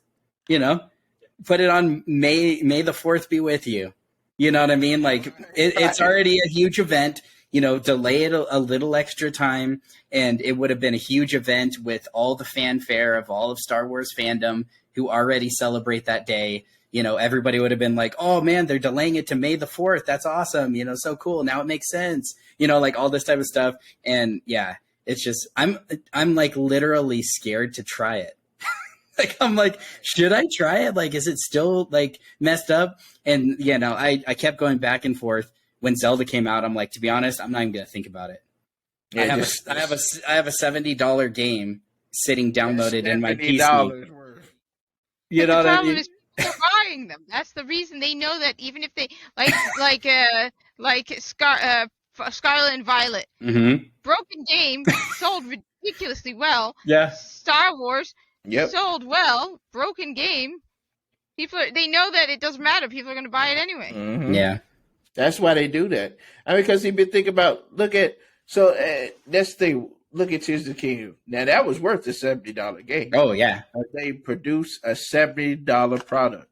Put it on May the 4th be with you. You know what I mean? Like it's already a huge event. Delay it a little extra time, and it would have been a huge event with all the fanfare of all of Star Wars fandom who already celebrate that day. Everybody would have been like, oh man, they're delaying it to May the 4th. That's awesome. So cool. Now it makes sense. Like all this type of stuff. And yeah, it's just, I'm like literally scared to try it. Like, I'm like, should I try it? Like, is it still like messed up? And I kept going back and forth. When Zelda came out, I'm like, to be honest, I'm not even gonna think about it. Yeah, I have a $70 game sitting downloaded in my PC. Worth. You know what I mean? The problem is people are buying them. That's the reason. They know that even if they Scarlet and Violet, broken game sold ridiculously well. Yeah. Star Wars Yep. sold well. Broken game. They know that it doesn't matter. People are going to buy it anyway. Mm-hmm. Yeah. That's why they do that. I mean, because you've been thinking about, that's the thing. Look at Tears of the Kingdom. Now, that was worth a $70 game. Oh, yeah. They produced a $70 product,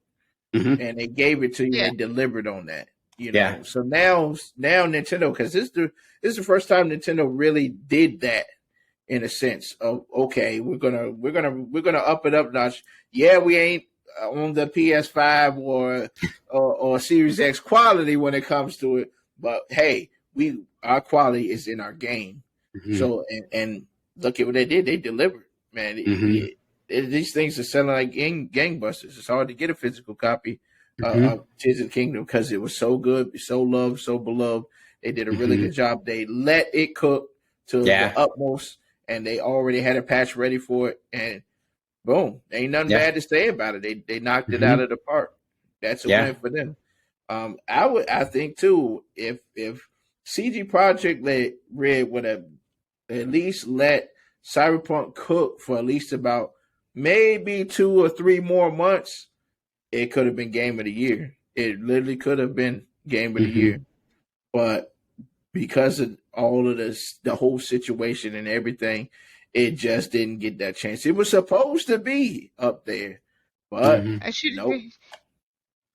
and they gave it to you. Yeah. They delivered on that. Yeah. So now Nintendo, because this is the first time Nintendo really did that in a sense of, okay, we're gonna up it up notch. Yeah, we ain't on the PS5 or Series X quality when it comes to it, but hey, our quality is in our game. So and look at what they did. They delivered, man. These things are selling like gangbusters. It's hard to get a physical copy of Tears of the Kingdom because it was so good, so loved, so beloved. They did a really good job. They let it cook to the utmost, and they already had a patch ready for it, and boom, ain't nothing bad to say about it. They knocked it out of the park. That's a win for them. I think too, if CG Projekt Red would have at least let Cyberpunk cook for at least about maybe 2 or 3 more months, it could have been Game of the Year. It literally could have been Game of the Year. But because of all of this, the whole situation and everything, it just didn't get that chance. It was supposed to be up there, but nope.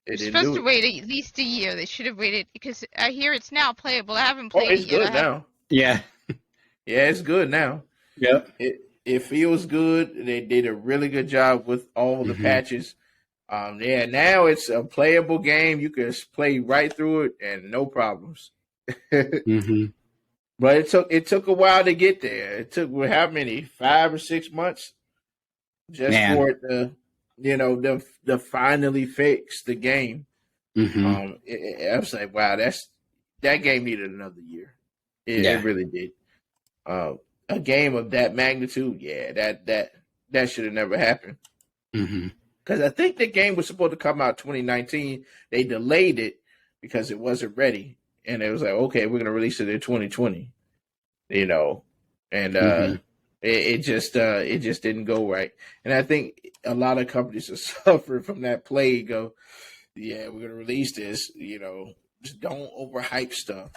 They're supposed to wait at least a year. They should have waited because I hear it's now playable. I haven't played it yet. It's good now. Yeah. Yeah, it's good now. Yep. It feels good. They did a really good job with all the patches. Now it's a playable game. You can play right through it and no problems. But it took a while to get there. It took how many? 5 or 6 months just for it to finally fix the game. I was like, wow, that game needed another year. It really did. A game of that magnitude, that should have never happened. Because I think the game was supposed to come out 2019. They delayed it because it wasn't ready. And it was like, okay, we're going to release it in 2020, and it just didn't go right. And I think a lot of companies are suffering from that plague of, we're going to release this, just don't overhype stuff.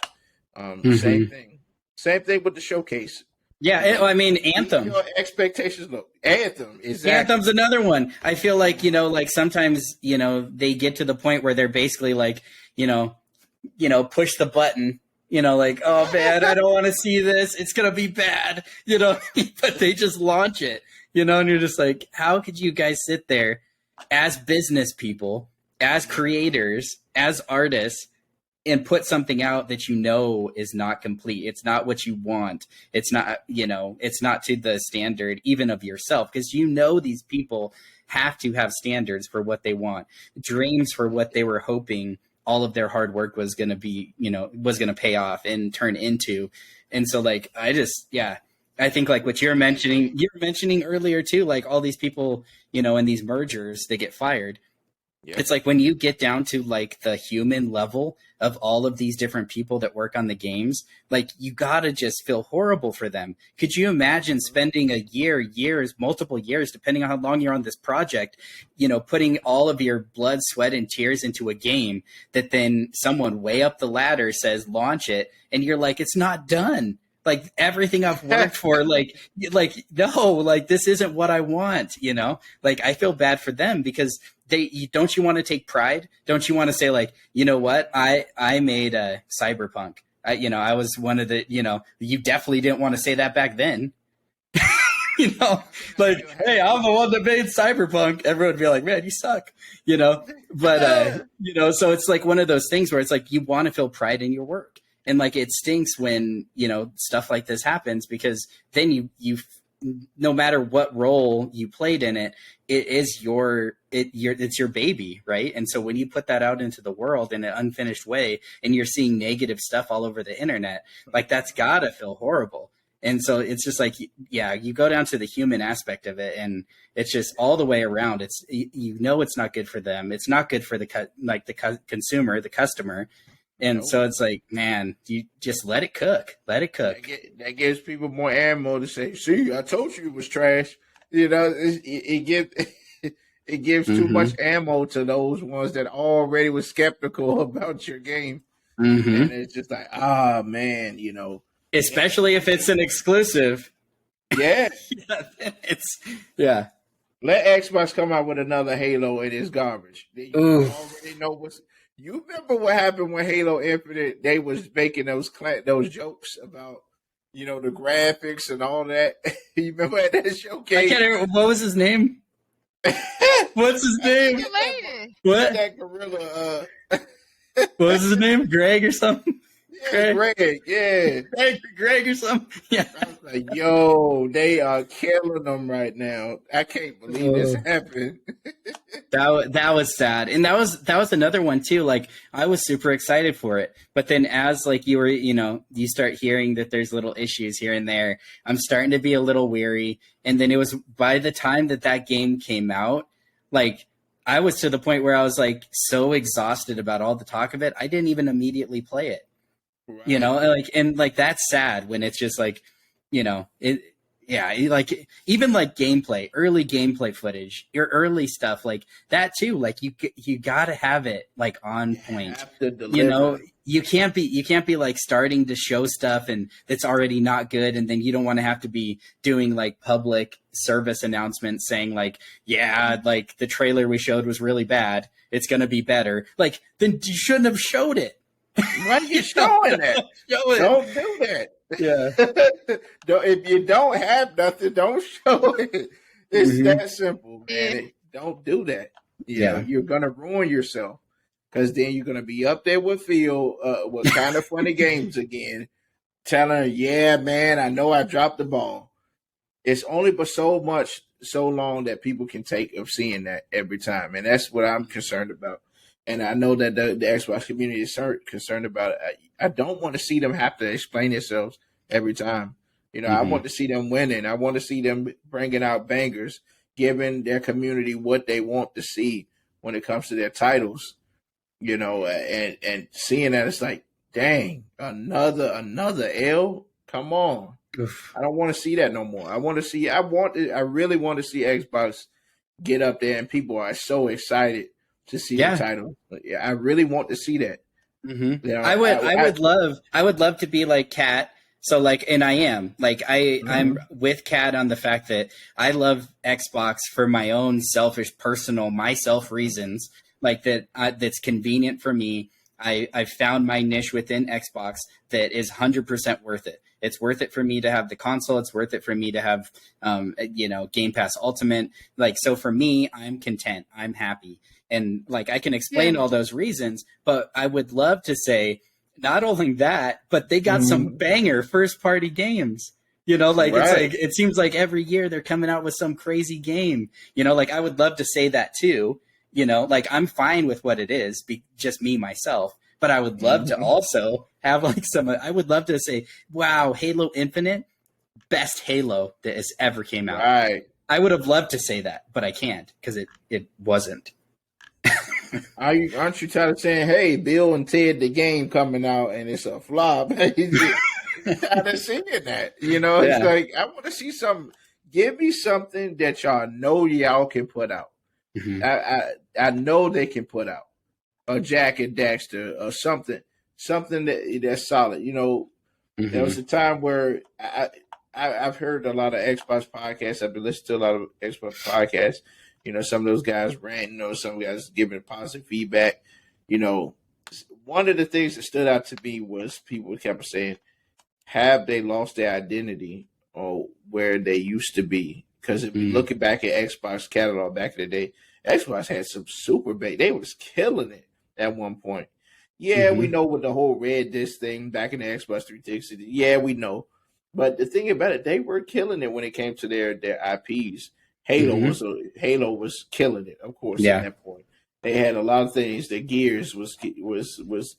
Same thing with the showcase. Yeah, I mean, Anthem. Your expectations look. Anthem, exactly. Anthem's another one. I feel like, like sometimes, they get to the point where they're basically like, push the button, like, oh man, I don't want to see this. It's going to be bad, but they just launch it, and you're just like, how could you guys sit there as business people, as creators, as artists, and put something out that is not complete. It's not what you want. It's not, it's not to the standard even of yourself, because these people have to have standards for what they want, dreams for what they were hoping all of their hard work was going to be, was going to pay off and turn into. And so like, I think like what you were mentioning earlier too, like all these people, in these mergers, they get fired. Yeah. It's like when you get down to like the human level of all of these different people that work on the games, like you gotta just feel horrible for them. Could you imagine spending multiple years, depending on how long you're on this project, putting all of your blood, sweat, and tears into a game that then someone way up the ladder says launch it, and you're like, it's not done. Like everything I've worked for, no, like this isn't what I want, Like I feel bad for them because don't you want to take pride? Don't you want to say like, you know what? I made a Cyberpunk. I was one of the, you definitely didn't want to say that back then. Like, hey, I'm the one that made Cyberpunk. Everyone would be like, man, you suck, but, so it's like one of those things where it's like, you want to feel pride in your work. And like, it stinks when, stuff like this happens, because then you no matter what role you played in it, it's your baby, right? And so when you put that out into the world in an unfinished way, and you're seeing negative stuff all over the internet, like that's gotta feel horrible. And so it's just like, yeah, you go down to the human aspect of it, and it's just all the way around. It's it's not good for them. It's not good for the consumer, the customer. And so it's like, man, you just let it cook. Let it cook. That gives people more ammo to say, see, I told you it was trash. It gives too much ammo to those ones that already were skeptical about your game. Mm-hmm. And it's just like, man, Especially if it's an exclusive. Yeah. Yeah. Let Xbox come out with another Halo and it's garbage. You already know what's... You remember what happened when Halo Infinite, they was making those jokes about, the graphics and all that. You remember at that showcase? What was his name? What's his name? What? That gorilla. What was his name? Greg or something? Yeah, Greg. Yeah. Greg or something. Yeah. I was like, yo, they are killing them right now. I can't believe this happened. That was sad. And that was another one too. Like I was super excited for it. But then as like you were, you start hearing that there's little issues here and there, I'm starting to be a little weary. And then it was by the time that game came out, like I was to the point where I was like so exhausted about all the talk of it, I didn't even immediately play it. Right. And that's sad when it's just like, like even like early gameplay footage, your early stuff like that too. Like you gotta have it like on point. You can't be like starting to show stuff and it's already not good, and then you don't want to have to be doing like public service announcements saying like, yeah, like the trailer we showed was really bad, it's gonna be better. Like then you shouldn't have showed it. Why are you showing that? Don't do that. Yeah. If you don't have nothing, don't show it. It's that simple, man. Don't do that. You're gonna ruin yourself, because then you're gonna be up there with Phil, with Kind of Funny Games again, telling her, yeah, man, I know I dropped the ball. It's only but so long that people can take of seeing that every time, and that's what I'm concerned about. And I know that the Xbox community is concerned about it. I don't want to see them have to explain themselves every time. I want to see them winning. I want to see them bringing out bangers, giving their community what they want to see when it comes to their titles. And seeing that, it's like, dang, another L. Come on. Oof. I don't want to see that no more. I really want to see Xbox get up there, and people are so excited to see the title. Yeah, I really want to see that. Mm-hmm. I would love to be like Kat, So like, and I am like, I'm with Kat on the fact that I love Xbox for my own selfish, personal, myself reasons, like that, that's convenient for me. I found my niche within Xbox that is 100% worth it. It's worth it for me to have the console. It's worth it for me to have, Game Pass Ultimate. Like, so for me, I'm content. I'm happy. And like, I can explain all those reasons, but I would love to say, not only that, but they got some banger first party games. It's like, it seems like every year they're coming out with some crazy game. Like I would love to say that too. Like I'm fine with what it is, just me, myself. But I would love to also have like I would love to say, wow, Halo Infinite, best Halo that has ever came out. Right. I would have loved to say that, but I can't because it wasn't. Aren't you tired of saying, hey, Bill and Ted, the game coming out and it's a flop? Tired of seeing that. It's like, I want to see something. Give me something that y'all know y'all can put out. I know they can put out a Jack and Daxter or something that's solid. There was a time where I've heard a lot of Xbox podcasts. I've been listening to a lot of Xbox podcasts. Some of those guys ranting, some guys giving positive feedback. One of the things that stood out to me was people kept saying, have they lost their identity or where they used to be? Because if you're looking back at Xbox catalog back in the day, Xbox had some super big. They was killing it at one point. Yeah, we know with the whole red disc thing back in the Xbox 360. Yeah, we know. But the thing about it, they were killing it when it came to their IPs. Halo was killing it, of course, at that point. They had a lot of things. The Gears was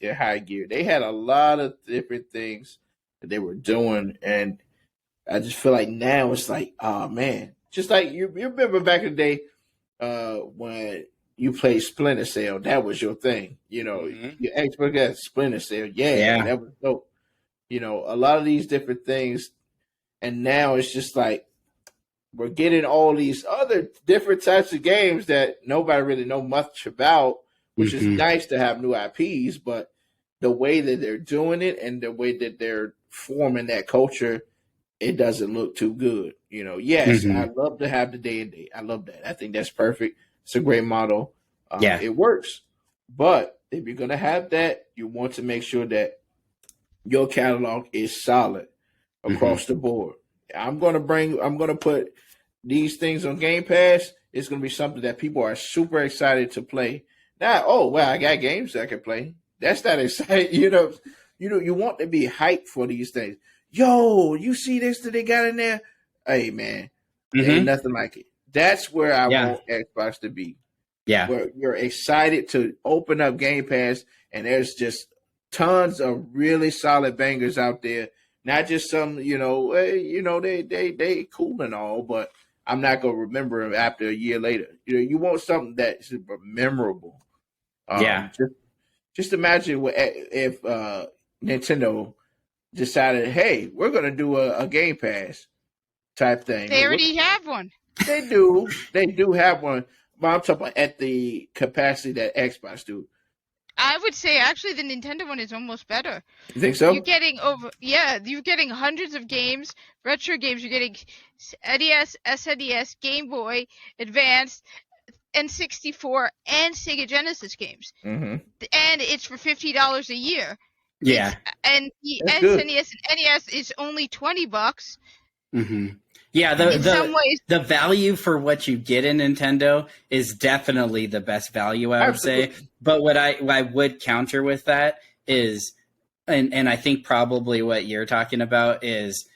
in high gear. They had a lot of different things that they were doing, and I just feel like now it's like, oh man, just like you remember back in the day when you played Splinter Cell, that was your thing. Your Xbox got Splinter Cell, that was dope. A lot of these different things, and now it's just like we're getting all these other different types of games that nobody really know much about, which is nice to have new IPs, but the way that they're doing it and the way that they're forming that culture, it doesn't look too good. Yes, I love to have the day and date. I love that. I think that's perfect. It's a great model. It works. But if you're going to have that, you want to make sure that your catalog is solid across the board. I'm going to put these things on Game Pass. It's going to be something that people are super excited to play. Not, oh, well, I got games that I can play. That's not exciting. You want to be hyped for these things. Yo, you see this that they got in there? Hey, man, there ain't nothing like it. That's where I want Xbox to be. Yeah. Where you're excited to open up Game Pass, and there's just tons of really solid bangers out there. Not just some, they cool and all, but I'm not going to remember them after a year later. You want something that's memorable. Just imagine if Nintendo decided, hey, we're going to do a Game Pass type thing. They already have one. They do. They do have one. But I'm talking about at the capacity that Xbox do. I would say actually the Nintendo one is almost better. You think so? You're getting hundreds of games, retro games. You're getting NES, SNES, Game Boy, Advance, N64, and Sega Genesis games. And it's for $50 a year. Yeah. And the SNES and NES is only $20. Yeah, the value for what you get in Nintendo is definitely the best value, I would say. But what I would counter with that is, and I think probably what you're talking about is,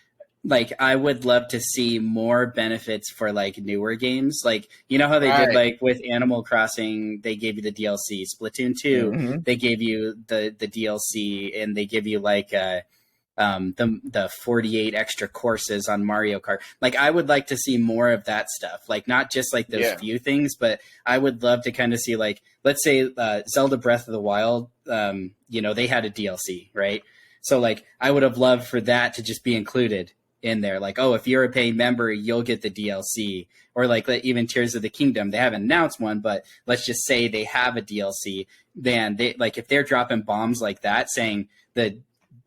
like, I would love to see more benefits for, like, newer games. Like, you know how they did, like, with Animal Crossing, they gave you the DLC. Splatoon 2, they gave you the DLC, and they give you, like, the 48 extra courses on Mario Kart. Like, I would like to see more of that stuff. Like, not just like those few things, but I would love to kind of see, like, let's say Zelda Breath of the Wild, they had a DLC, right? So, like, I would have loved for that to just be included in there. Like, oh, if you're a paying member, you'll get the DLC. Or like even Tears of the Kingdom, they haven't announced one, but let's just say they have a DLC. Then they, like, if they're dropping bombs like that, saying the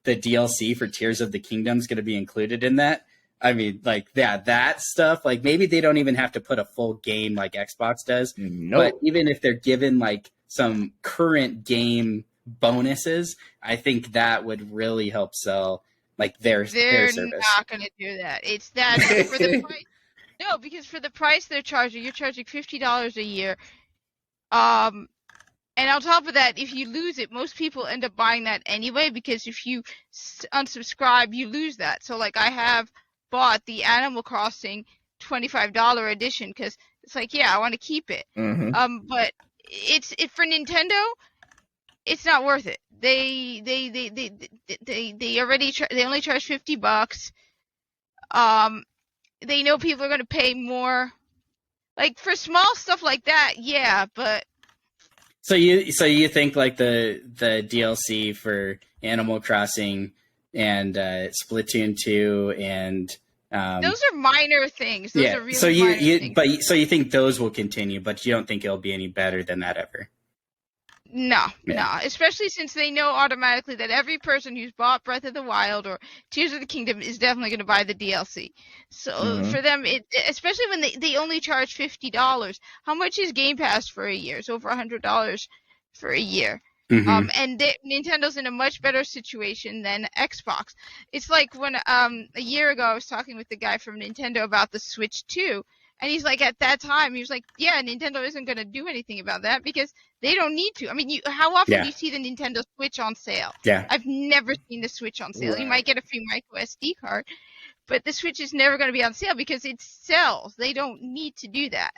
the DLC for Tears of the Kingdom is going to be included in that. I mean, like that stuff, like maybe they don't even have to put a full game like Xbox does. Nope. But even if they're given like some current game bonuses, I think that would really help sell like their service. They're not going to do that. It's that for the price. No, because for the price you're charging $50 a year. And on top of that, if you lose it, most people end up buying that anyway, because if you unsubscribe, you lose that. So like I have bought the Animal Crossing $25 edition because it's like, yeah, I want to keep it. Mm-hmm. But it's for Nintendo, it's not worth it. They only charge $50. They know people are going to pay more. Like for small stuff like that, yeah, but. So you think like the DLC for Animal Crossing and Splatoon 2 and those are minor things. Those are really so minor things. So you think those will continue, but you don't think it'll be any better than that ever? No. Especially since they know automatically that every person who's bought Breath of the Wild or Tears of the Kingdom is definitely going to buy the DLC. So for them, especially when they only charge $50. How much is Game Pass for a year? It's over $100 for a year. Mm-hmm. And Nintendo's in a much better situation than Xbox. It's like when a year ago I was talking with the guy from Nintendo about the Switch 2. And he's like, at that time, he was like, yeah, Nintendo isn't going to do anything about that because they don't need to. I mean, how often do you see the Nintendo Switch on sale? Yeah. I've never seen the Switch on sale. Right. You might get a free micro SD card, but the Switch is never going to be on sale because it sells. They don't need to do that.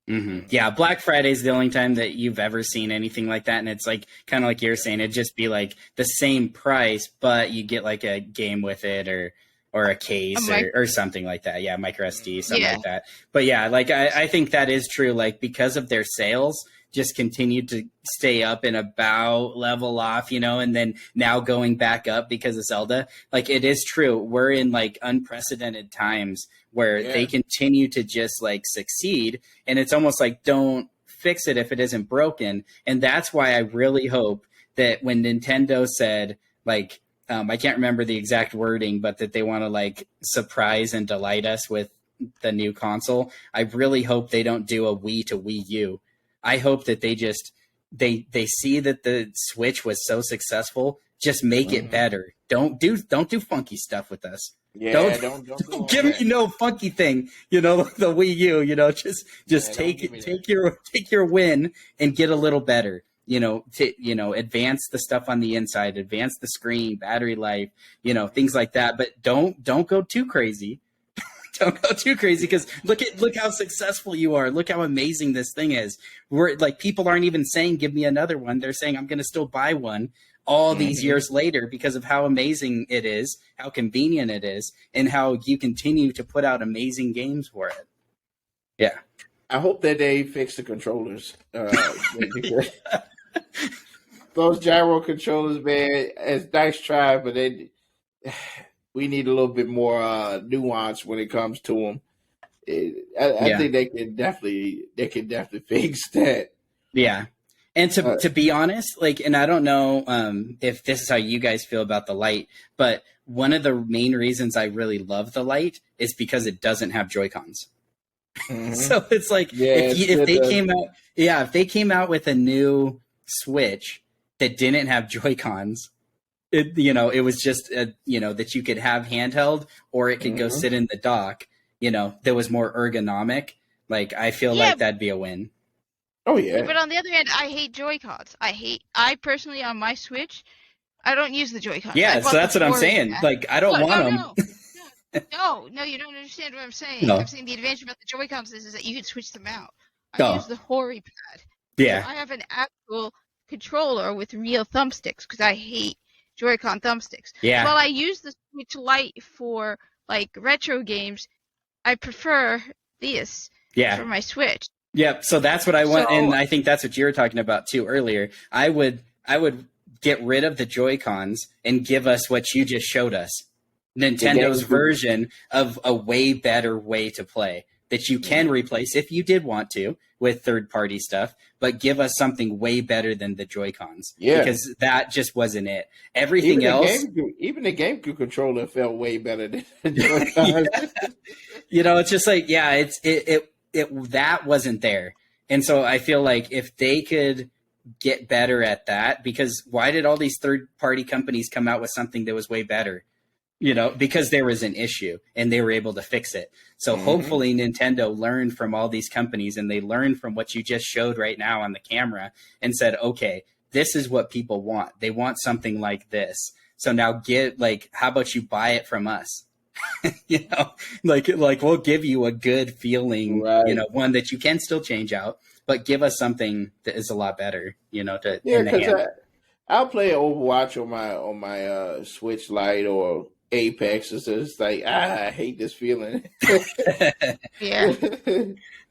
Mm-hmm. Yeah, Black Friday is the only time that you've ever seen anything like that. And it's like kind of like you're saying, it'd just be like the same price, but you get like a game with it or a case or something like that. Yeah, micro SD, something like that. But yeah, like I think that is true. Like because of their sales just continue to stay up and about level off, and then now going back up because of Zelda. Like it is true. We're in like unprecedented times where they continue to just like succeed. And it's almost like don't fix it if it isn't broken. And that's why I really hope that when Nintendo said like, I can't remember the exact wording, but that they want to like surprise and delight us with the new console. I really hope they don't do a Wii to Wii U. I hope that they just they see that the Switch was so successfust, just make it better. Don't do funky stuff with us. Yeah, don't give me no funky thing. The Wii U. Just take your win and get a little better. Advance the stuff on the inside, advance the screen, battery life, things like that. But don't go too crazy. Don't go too crazy because look how successful you are. Look how amazing this thing is. We're like people aren't even saying give me another one. They're saying I'm going to still buy one all these years later because of how amazing it is, how convenient it is, and how you continue to put out amazing games for it. Yeah. I hope that they fix the controllers. Those gyro controllers, man, it's nice try, but we need a little bit more nuance when it comes to them. I think they can definitely fix that. Yeah. And to be honest, like, and I don't know if this is how you guys feel about the Lite, but one of the main reasons I really love the Lite is because it doesn't have Joy-Cons. Mm-hmm. So it's like if they came out with a new Switch that didn't have Joy-Cons, it was just that you could have handheld or it could go sit in the dock, that was more ergonomic. Like I feel like that'd be a win. Oh yeah. But on the other hand, I hate Joy-Cons. I personally on my Switch, I don't use the Joy-Cons. Yeah, so that's what I'm saying. Like I don't want them. No, you don't understand what I'm saying. No. I'm saying the advantage about the Joy-Cons is that you can switch them out. I use the Hori pad. Yeah. So I have an actual controller with real thumbsticks because I hate Joy-Con thumbsticks. Yeah. While I use the Switch Lite for like retro games, I prefer this for my Switch. Yep. So that's what I want, and I think that's what you were talking about too earlier. I would get rid of the Joy-Cons and give us what you just showed us. Nintendo's version of a way better way to play that you can replace if you did want to with third-party stuff, but give us something way better than the Joy-Cons. Yeah. Because that just wasn't it. Everything else... Even the GameCube controller felt way better than the Joy-Cons. You know, it's just like, yeah, that wasn't there. And so I feel like if they could get better at that, because why did all these third-party companies come out with something that was way better? You know, because there was an issue and they were able to fix it. So hopefully Nintendo learned from all these companies, and they learned from what you just showed right now on the camera and said, okay, this is what people want. They want something like this. So now how about you buy it from us? You know, like we'll give you a good feeling, you know, one that you can still change out, but give us something that is a lot better, you know, because I'll play Overwatch on my Switch Lite or Apex. It's like, I hate this feeling. Yeah.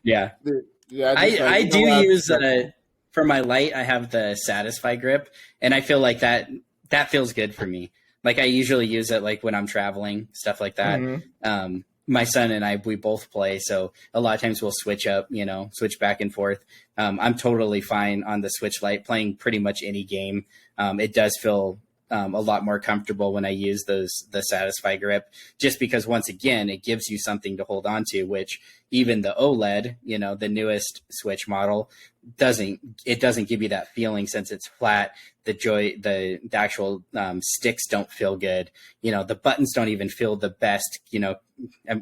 Yeah. I do use for my Lite, I have the Satisfy grip, and I feel like that feels good for me. Like I usually use it like when I'm traveling, stuff like that. My son and I, we both play, so a lot of times we'll switch up, you know, switch back and forth. I'm totally fine on the Switch Lite playing pretty much any game. It does feel a lot more comfortable when I use the Satisfy grip, just because once again, it gives you something to hold on to, which even the OLED, you know, the newest Switch model doesn't give you that feeling since it's flat. The actual sticks don't feel good. You know, the buttons don't even feel the best, you know,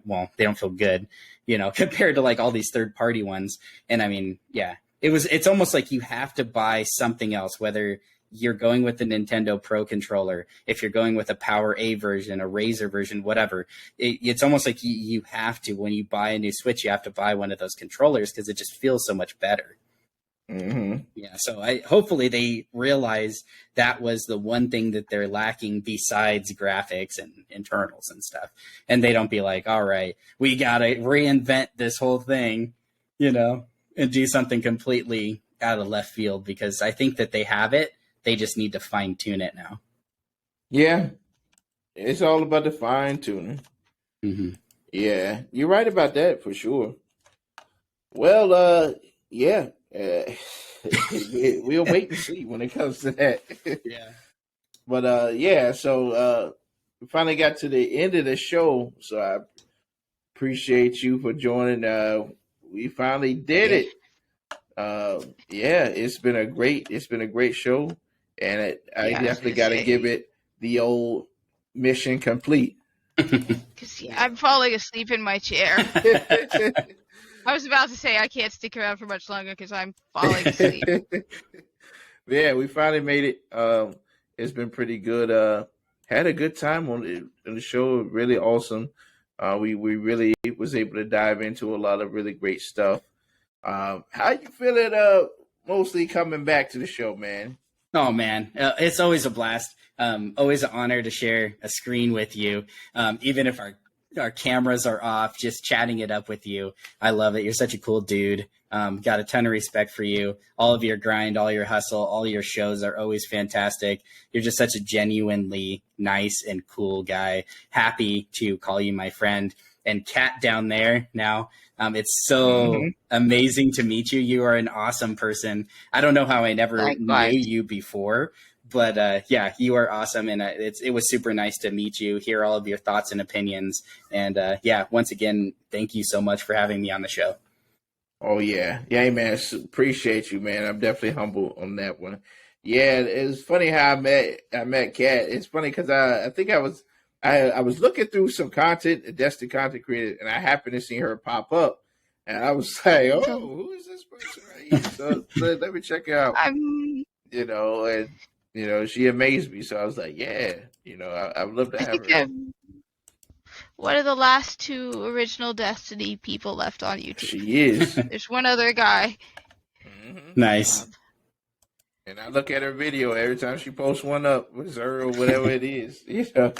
well, they don't feel good, you know, compared to like all these third party ones. And I mean, yeah, it's almost like you have to buy something else, whether you're going with the Nintendo Pro controller, if you're going with a Power A version, a Razer version, whatever, it's almost like you have to, when you buy a new Switch, you have to buy one of those controllers because it just feels so much better. Yeah, so hopefully they realize that was the one thing that they're lacking besides graphics and internals and stuff. And they don't be like, all right, we got to reinvent this whole thing, you know, and do something completely out of left field, because I think that they have it. They just need to fine tune it now. Yeah, it's all about the fine tuning. Yeah, you're right about that for sure. Well, yeah. We'll wait and see when it comes to that. Yeah. But yeah, so we finally got to the end of the show. So I appreciate you for joining. We finally did it. Yeah, it's been a great show, and I definitely got to give it the old mission complete. Because I'm falling asleep in my chair. I was about to say I can't stick around for much longer because I'm falling asleep. Yeah, we finally made it. It's been pretty good. Had a good time on the show. Really awesome. We really was able to dive into a lot of really great stuff. How you feeling? Mostly coming back to the show, man. Oh man, it's always a blast. Always an honor to share a screen with you, even if our cameras are off, just chatting it up with you. I love it. You're such a cool dude. Got a ton of respect for you. All of your grind, all your hustle, all your shows are always fantastic. You're just such a genuinely nice and cool guy. Happy to call you my friend. And Kat down there now, it's so amazing to meet you. You are an awesome person. I don't know how I never knew you before, but yeah, you are awesome. And it was super nice to meet you, hear all of your thoughts and opinions. And yeah, once again, thank you so much for having me on the show. Oh, yeah. Yeah, man. Appreciate you, man. I'm definitely humble on that one. Yeah, it's funny how I met Kat. It's funny because I think I was looking through some content, Destiny content creator, and I happened to see her pop up. And I was like, oh, who is this person right here? So let me check her out. You know, and, you know, she amazed me. So I was like, yeah, you know, I would love to have her. One of the last two original Destiny people left on YouTube. She is. There's one other guy. Nice. And I look at her video every time she posts one up with her or whatever it is. You know,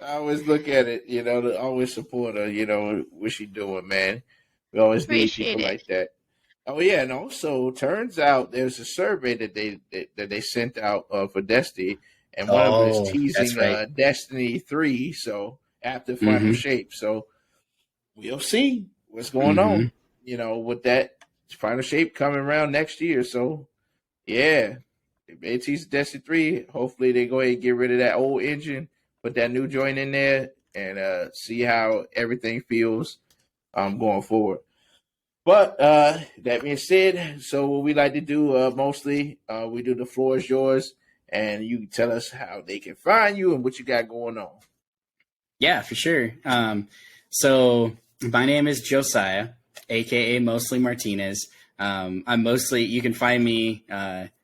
I always look at it. You know, to always support her. You know what she doing, man. We always need people like that. Oh yeah, and also turns out there's a survey that they sent out for Destiny, and one of them is teasing Destiny 3. So after Final Shape, so we'll see. what's going on, with that final shape coming around next year. So, yeah, if they teach Destiny 3, hopefully they go ahead and get rid of that old engine, put that new joint in there, and see how everything feels going forward. But that being said, so what we like to do mostly, we do the floor is yours, and you tell us how they can find you and what you got going on. Yeah, for sure. So my name is Josiah, aka Mostly Martinez. You can find me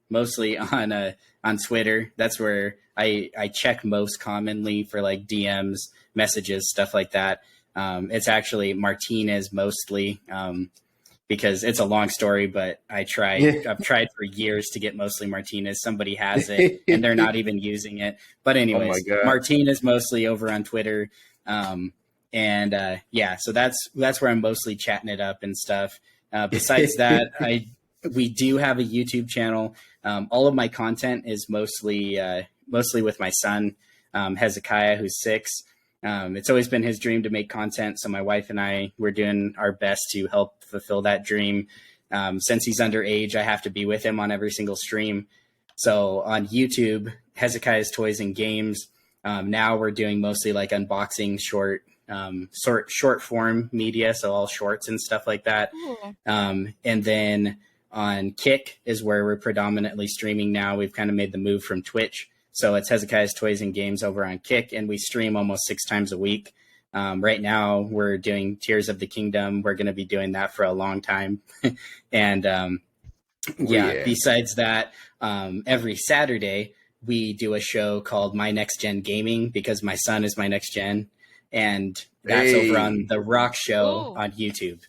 mostly on Twitter. That's where I check most commonly for like DMs, messages, stuff like that. It's actually Martinez mostly. Because it's a long story, but I've tried for years to get Mostly Martinez. Somebody has it and they're not even using it. But anyways, Martinez mostly over on Twitter. So that's where I'm mostly chatting it up and stuff. Besides that, we do have a YouTube channel. All of my content is mostly with my son, Hezekiah, who's 6. It's always been his dream to make content. So my wife and I, we're doing our best to help fulfill that dream. Since he's underage, I have to be with him on every single stream. So on YouTube, Hezekiah's Toys and Games. Now we're doing mostly like unboxing, short form media. So all shorts and stuff like that. And then on Kick is where we're predominantly streaming now. We've kind of made the move from Twitch. So it's Hezekiah's Toys and Games over on Kick, and we stream almost 6 times a week. Right now, we're doing Tears of the Kingdom. We're going to be doing that for a long time. And besides that, every Saturday, we do a show called My Next Gen Gaming because my son is my next gen. And that's over on The Rock Show on YouTube.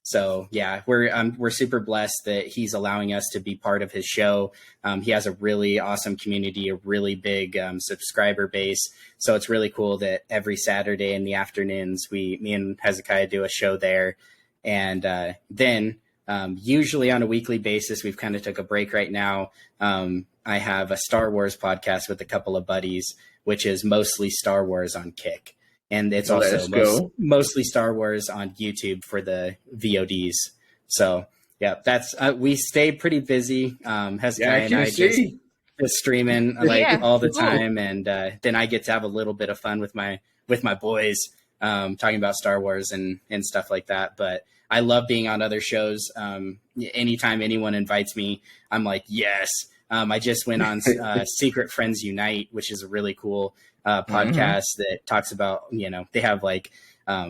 So yeah, we're super blessed that he's allowing us to be part of his show. He has a really awesome community, a really big subscriber base. So it's really cool that every Saturday in the afternoons, me and Hezekiah do a show there. And then usually on a weekly basis, we've kind of took a break right now. I have a Star Wars podcast with a couple of buddies, which is mostly Star Wars on Kick. And it's also mostly Star Wars on YouTube for the VODs. So yeah, that's we stay pretty busy. Hezekiah and I just streaming all the time, and then I get to have a little bit of fun with my boys, talking about Star Wars and stuff like that. But I love being on other shows. Anytime anyone invites me, I'm like, yes. I just went on Secret Friends Unite, which is a really cool podcast that talks about, they have like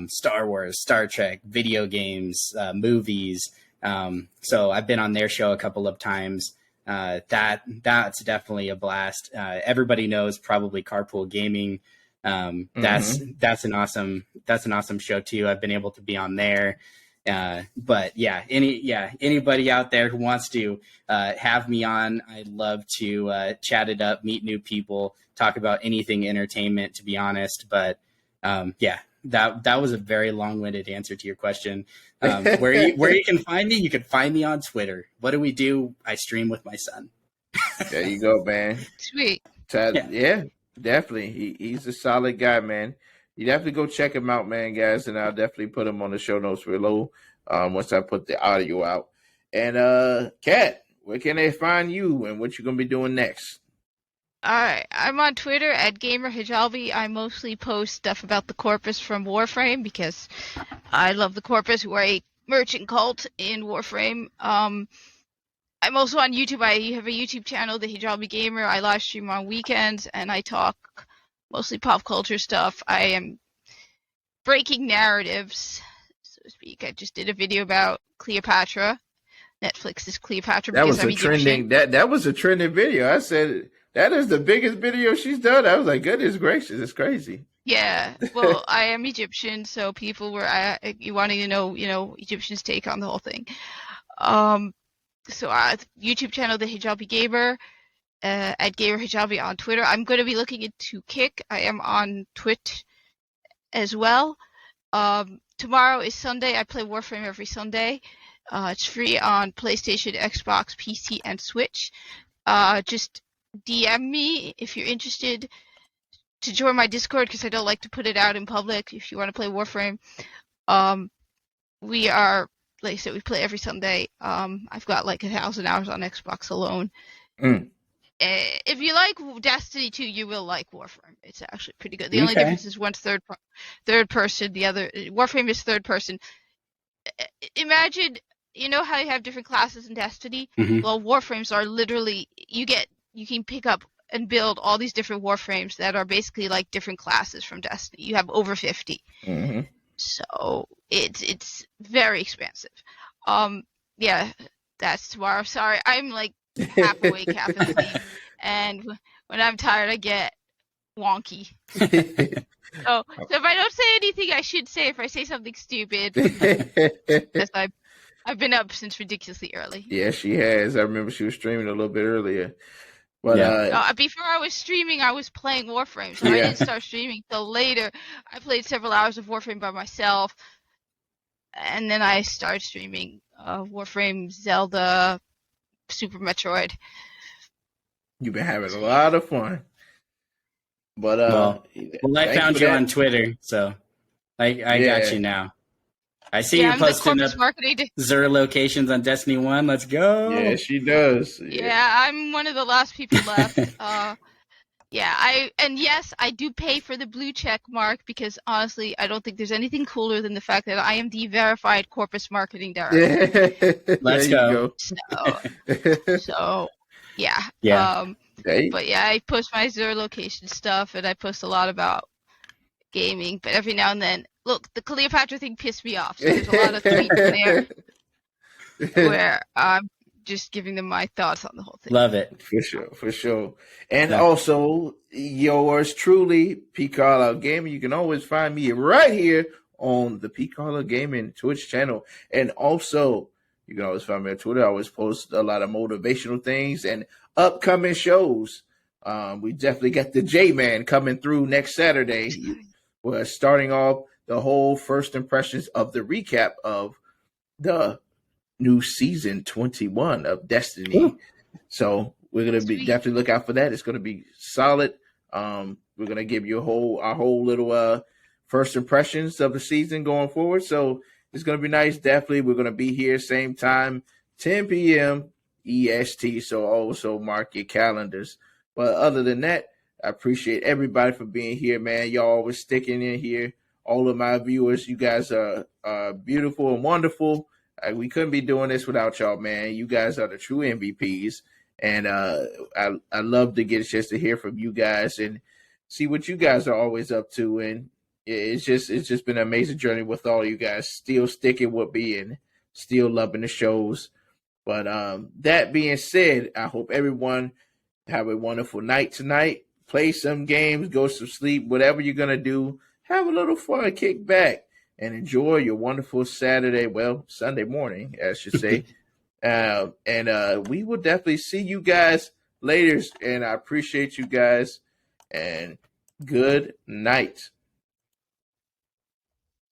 Star Wars, Star Trek, video games, movies. So I've been on their show a couple of times. That's definitely a blast. Everybody knows probably Carpool Gaming. That's an awesome show too. I've been able to be on there. But anybody out there who wants to have me on, I'd love to chat it up, meet new people, talk about anything entertainment, to be honest. But that was a very long-winded answer to your question. Where you can find me, you can find me on Twitter. What do we do? I stream with my son. There you go, man. Sweet. Yeah, definitely. He's a solid guy, man. You definitely go check him out, man, guys, and I'll definitely put him on the show notes below once I put the audio out. And Kat, where can they find you and what you're gonna be doing next? All right, I'm on Twitter at GamerHijalbi. I mostly post stuff about the Corpus from Warframe because I love the Corpus. We're a merchant cult in Warframe. I'm also on YouTube. I have a YouTube channel, The Hijalbi Gamer. I live stream on weekends and I talk mostly pop culture stuff. I am breaking narratives, so to speak. I just did a video about Cleopatra. Netflix's Cleopatra. That was that was a trending video. I said that is the biggest video she's done. I was like, goodness gracious, it's crazy. Yeah, well, I am Egyptian, so people were wanting to know, Egyptians' take on the whole thing. So YouTube channel, The Hijalbi Gamer. At Gamer Hijalbi on Twitter. I'm going to be looking into Kick. I am on Twitch as well. Tomorrow is Sunday. I play Warframe every Sunday. It's free on PlayStation, Xbox, PC, and Switch. Just DM me if you're interested to join my Discord because I don't like to put it out in public if you want to play Warframe. we are, like I said, we play every Sunday. I've got like 1,000 hours on Xbox alone. If you like Destiny 2, you will like Warframe. It's actually pretty good. The only difference is one's third person. The other Warframe is third person. Imagine, you know how you have different classes in Destiny? Mhm. Well, Warframes are literally you can pick up and build all these different Warframes that are basically like different classes from Destiny. You have over 50. Mm-hmm. So it's very expensive. Yeah, that's tomorrow. Sorry, I'm like half awake, half asleep, and when I'm tired, I get wonky. So if I don't say anything I should say, if I say something stupid, because I've been up since ridiculously early. Yeah, she has. I remember she was streaming a little bit earlier. But before I was streaming, I was playing Warframe, so I didn't start streaming till later. I played several hours of Warframe by myself, and then I started streaming Warframe, Zelda, Super Metroid. You've been having a lot of fun. But well, I found you on Twitter, so I got you now. I see you posting up Xur locations on Destiny 1. Let's go. Yeah, she does. Yeah, I'm one of the last people left. I do pay for the blue check mark because honestly, I don't think there's anything cooler than the fact that I am the verified Corpus Marketing Director. Let's go. So, yeah. But yeah, I post my Xur location stuff, and I post a lot about gaming. But every now and then, look, the Cleopatra thing pissed me off. So there's a lot of tweets there where I'm just giving them my thoughts on the whole thing. Love it. For sure. And also, yours truly, P. Carlisle Gaming. You can always find me right here on the P. Carlisle Gaming Twitch channel. And also, you can always find me on Twitter. I always post a lot of motivational things and upcoming shows. We definitely got the J-Man coming through next Saturday. We're starting off the whole first impressions of the recap of the new season 21 of Destiny. Ooh. So we're going to be definitely look out for that. It's going to be solid. We're going to give you our whole little first impressions of the season going forward. So it's going to be nice. Definitely. We're going to be here same time, 10 p.m. EST. So also mark your calendars. But other than that, I appreciate everybody for being here, man. Y'all always sticking in here. All of my viewers, you guys are beautiful and wonderful. We couldn't be doing this without y'all, man. You guys are the true MVPs. And I love to get a chance to hear from you guys and see what you guys are always up to. And it's just been an amazing journey with all you guys still sticking with me and still loving the shows. But that being said, I hope everyone have a wonderful night tonight. Play some games, go to sleep, whatever you're going to do. Have a little fun, kick back, and enjoy your wonderful Sunday morning, I should say. And we will definitely see you guys later. And I appreciate you guys. And good night.